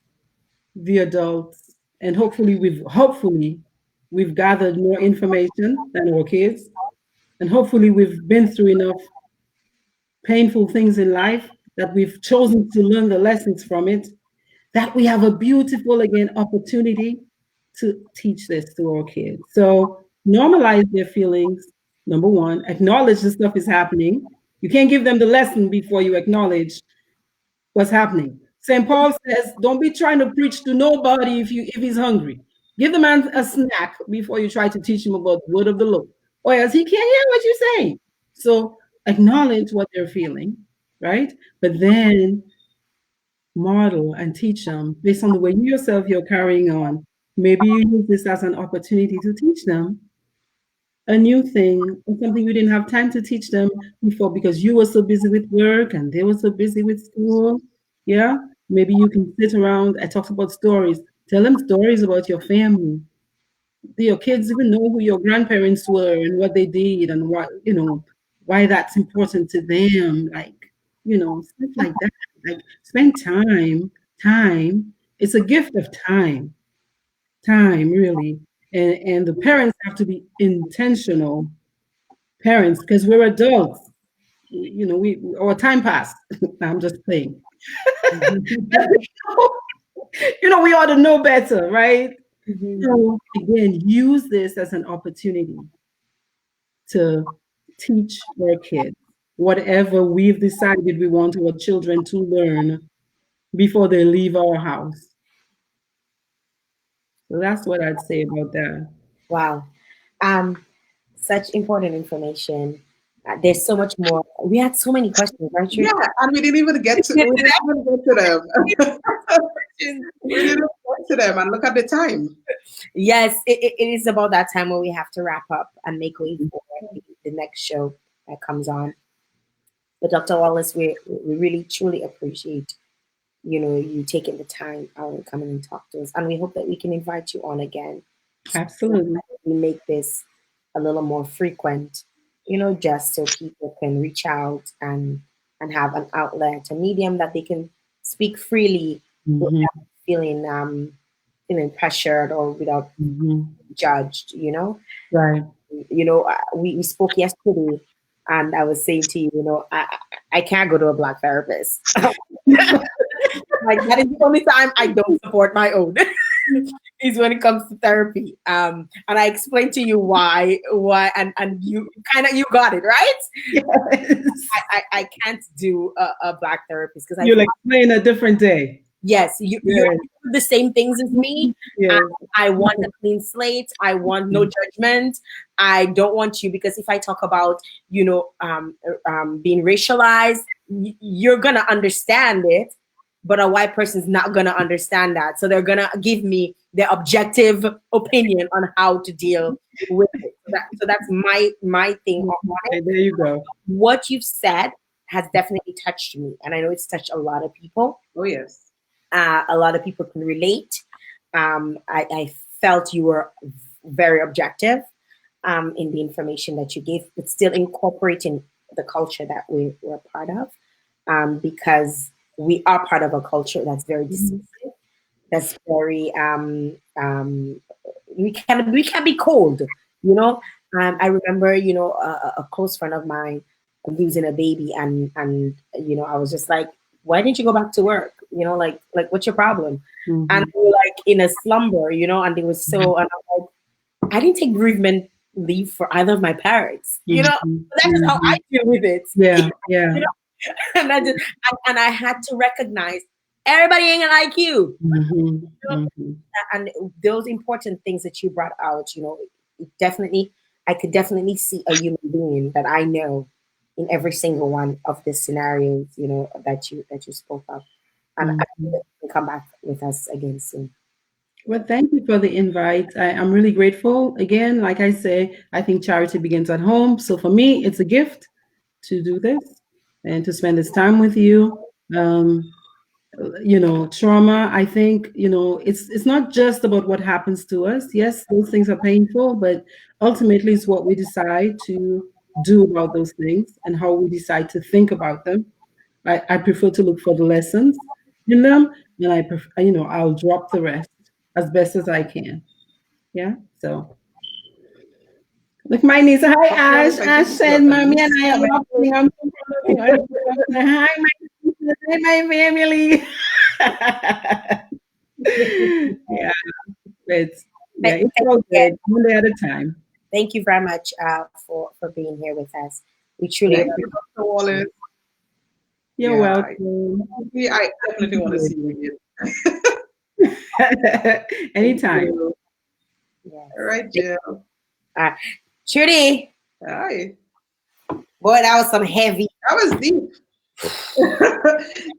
the adults, and hopefully we've gathered more information than our kids, and hopefully we've been through enough painful things in life that we've chosen to learn the lessons from it, that we have a beautiful opportunity to teach this to our kids. So normalize their feelings. Number one, acknowledge the stuff is happening. You can't give them the lesson before you acknowledge what's happening. St. Paul says, don't be trying to preach to nobody if he's hungry. Give the man a snack before you try to teach him about the word of the Lord, or else he can't hear what you're saying. So acknowledge what they're feeling, right? But then model and teach them based on the way you yourself you're carrying on. Maybe you use this as an opportunity to teach them a new thing or something you didn't have time to teach them before because you were so busy with work and they were so busy with school. Yeah. Maybe you can sit around. I talked about stories. Tell them stories about your family. Do your kids even know who your grandparents were and what they did and what, why that's important to them? Like, stuff like that. Like spend time. It's a gift of time. Time, really. And the parents have to be intentional parents because we're adults. Our time passed. I'm just playing. We ought to know better, right? Mm-hmm. So again, use this as an opportunity to teach our kids whatever we've decided we want our children to learn before they leave our house. So that's what I'd say about that. Wow. Such important information. There's so much more. We had so many questions, right? Yeah, and we didn't even get to them. We didn't get to them, and look at the time. Yes, it is about that time where we have to wrap up and make way for the next show that comes on. But Dr. Wallace, we really truly appreciate you taking the time out and coming and talk to us, and we hope that we can invite you on again. Absolutely, we make this a little more frequent, just so people can reach out and have an outlet, a medium that they can speak freely without feeling pressured or without judged. Right. We spoke yesterday, and I was saying to you, I can't go to a Black therapist. Like that is the only time I don't support my own is when it comes to therapy. And I explained to you why, and you you got it right. Yes. I can't do a Black therapist because you'll explain a different day. Yes, you do the same things as me. Yes. I want a clean slate. I want no judgment. I don't want you because if I talk about being racialized, you're gonna understand it. but a white person's not gonna understand that. So they're gonna give me their objective opinion on how to deal with it. So that's my thing on Okay, it. there you go. What you've said has definitely touched me, and I know it's touched a lot of people. Oh yes. A lot of people can relate. I felt you were very objective in the information that you gave, but still incorporating the culture that we're part of, because we are part of a culture that's very dismissive, that's very we can be cold, you know. I remember, you know, a close friend of mine losing a baby, and you know, I was just like, why didn't you go back to work? You know, like what's your problem? Mhm. And they were like in a slumber, you know, and they were so, and I'm like, I didn't take bereavement leave for either of my parents, you know. Mhm. That's just how I deal with it. Yeah, yeah. You know? And I had to recognize everybody ain't like you. Mhm, mhm. And those important things that you brought out, you know, I could definitely see a human being that I know in every single one of the scenarios, you know, that you spoke of. And I hope that you can come back with us again soon. Well, thank you for the invite. I'm really grateful. Again, like I say, I think charity begins at home. So for me, it's a gift to do this and to spend this time with you. Um, you know, trauma, I think, you know, it's not just about what happens to us. Yes, those things are painful, but ultimately it's what we decide to do about those things and how we decide to think about them. I prefer to look for the lessons in them, and you know, I'll drop the rest as best as I can. Yeah. So look, my niece. Hi, Ash. Ash said, "Mommy and I are laughing. I'm so proud of you." Hi, my niece. Hi, my family. Yeah, it's all good. One day at a time. Thank you very much for being here with us. We truly Thank appreciate you, Dr. Wallace. You're Yeah, welcome. I definitely want to see you Anytime. again. Yes. All right, Jill. Trudy, Hi. boy, that was some heavy. That was deep.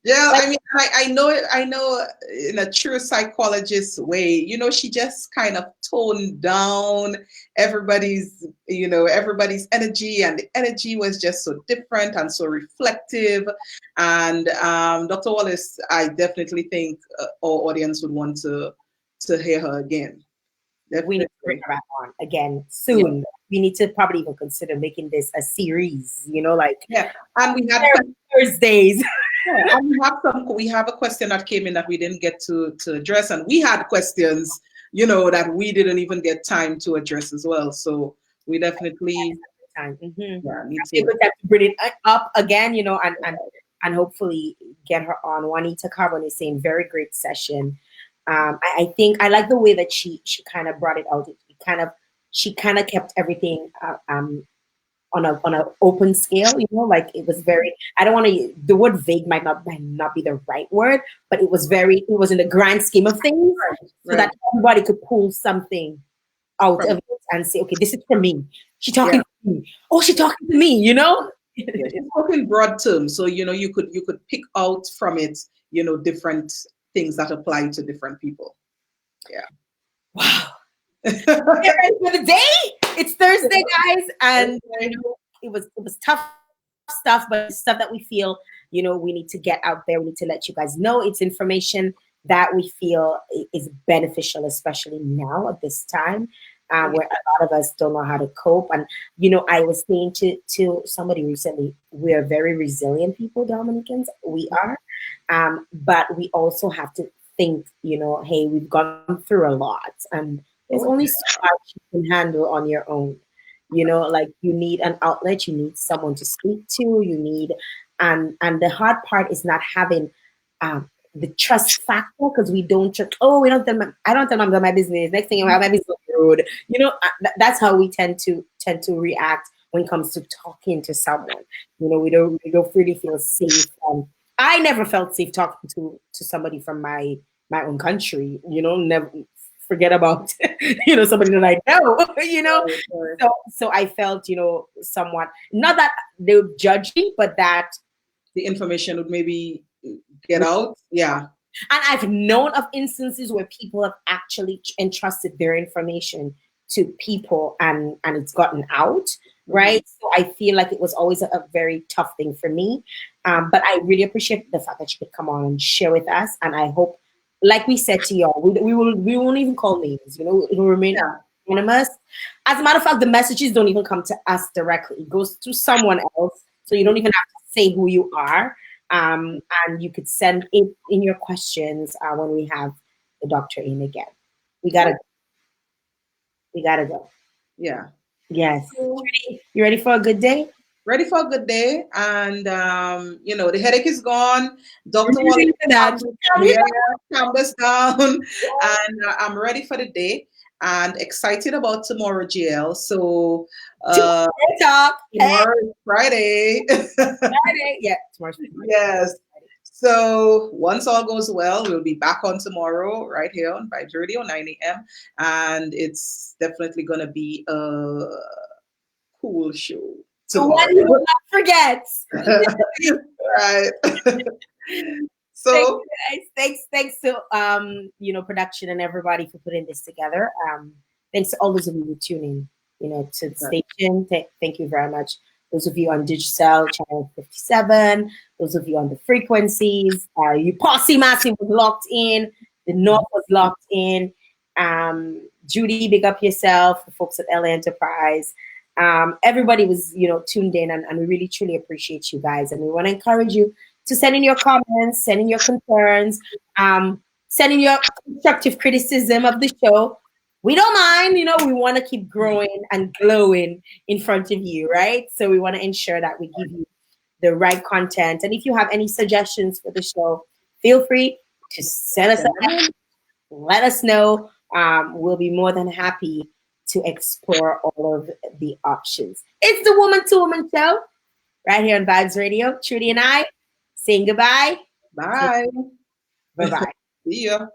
Yeah, I mean, I know in a true psychologist way, you know, she just kind of toned down everybody's energy, and the energy was just so different and so reflective. And Dr. Wallace, I definitely think our audience would want to hear her again. We need to bring her back on again soon. Yeah. We need to probably even consider making this a series, you know, like and we had Thursdays. Yeah, and we have a question that came in that we didn't get to address, and we had questions, you know, that we didn't even get time to address as well. So we definitely need to bring it up again, you know, and hopefully get her on. Juanita Carbon is saying very great session. I think I like the way that she kind of brought it out. She kind of kept everything on an open scale, you know, like it was very, I don't want to, the word vague might not be the right word, but it was in the grand scheme of things, so that everybody could pull something out of it and say, okay, this is for me. She's talking to me. Oh, she's talking to me, you know? It's talking broad terms. So, you know, you could pick out from it, you know, different things that apply to different people. Yeah. Wow. Get ready for the day. It's Thursday, guys, and you know, it was tough stuff, but it's stuff that we feel, you know, we need to get out there. We need to let you guys know it's information that we feel is beneficial, especially now at this time, where a lot of us don't know how to cope. And you know, I was saying to somebody recently, we are very resilient people, Dominicans. We are, but we also have to think, you know, hey, we've gone through a lot, and there's only so much you can handle on your own. You know, like you need an outlet, you need someone to speak to, you need, and the hard part is not having the trust factor, because we don't trust. Oh, we don't tell them. I don't tell them my business. Next thing I have my business on the road. You know, that's how we tend to react when it comes to talking to someone. You know, we don't really feel safe. I never felt safe talking to somebody from my own country. You know, never. Forget about, you know, somebody that I know, you know. So I felt, you know, somewhat, not that they would judge me, but that the information would maybe get out. Yeah. And I've known of instances where people have actually entrusted their information to people and it's gotten out, right? So I feel like it was always a very tough thing for me. But I really appreciate the fact that you could come on and share with us. And I hope, like we said to y'all, we won't even call names, you know, it will remain anonymous. As a matter of fact, the messages don't even come to us directly. It goes to someone else. So you don't even have to say who you are. And you could send in your questions when we have the doctor in again. We gotta go. Yeah. Yes. You ready for a good day? Ready for a good day. And you know, the headache is gone. Doctor Wallace, calm us down. And I'm ready for the day and excited about tomorrow, Jael. So tomorrow is Friday. Friday. Yeah, tomorrow's Friday. Yes. So once all goes well, we'll be back on tomorrow right here on Vibes Radio, 9 a.m. And it's definitely going to be a cool show tomorrow. One you will not forget. Right. So thanks to you know, production and everybody for putting this together. Thanks to all those of you who tune in, you know, to the station. Thank you very much. Those of you on Digital Channel 57, those of you on the frequencies, you Posse Massive was locked in, the North was locked in. Judy, big up yourself, the folks at LA Enterprise. Everybody was, you know, tuned in, and we really truly appreciate you guys. And we want to encourage you to send in your comments, send in your concerns, send in your constructive criticism of the show. We don't mind, you know, we want to keep growing and glowing in front of you, right? So we want to ensure that we give you the right content. And if you have any suggestions for the show, feel free to send us a message. Let us know. We'll be more than happy to explore all of the options. It's the Woman to Woman show right here on Vibes Radio. Trudy and I saying goodbye. Bye. Bye-bye. See ya.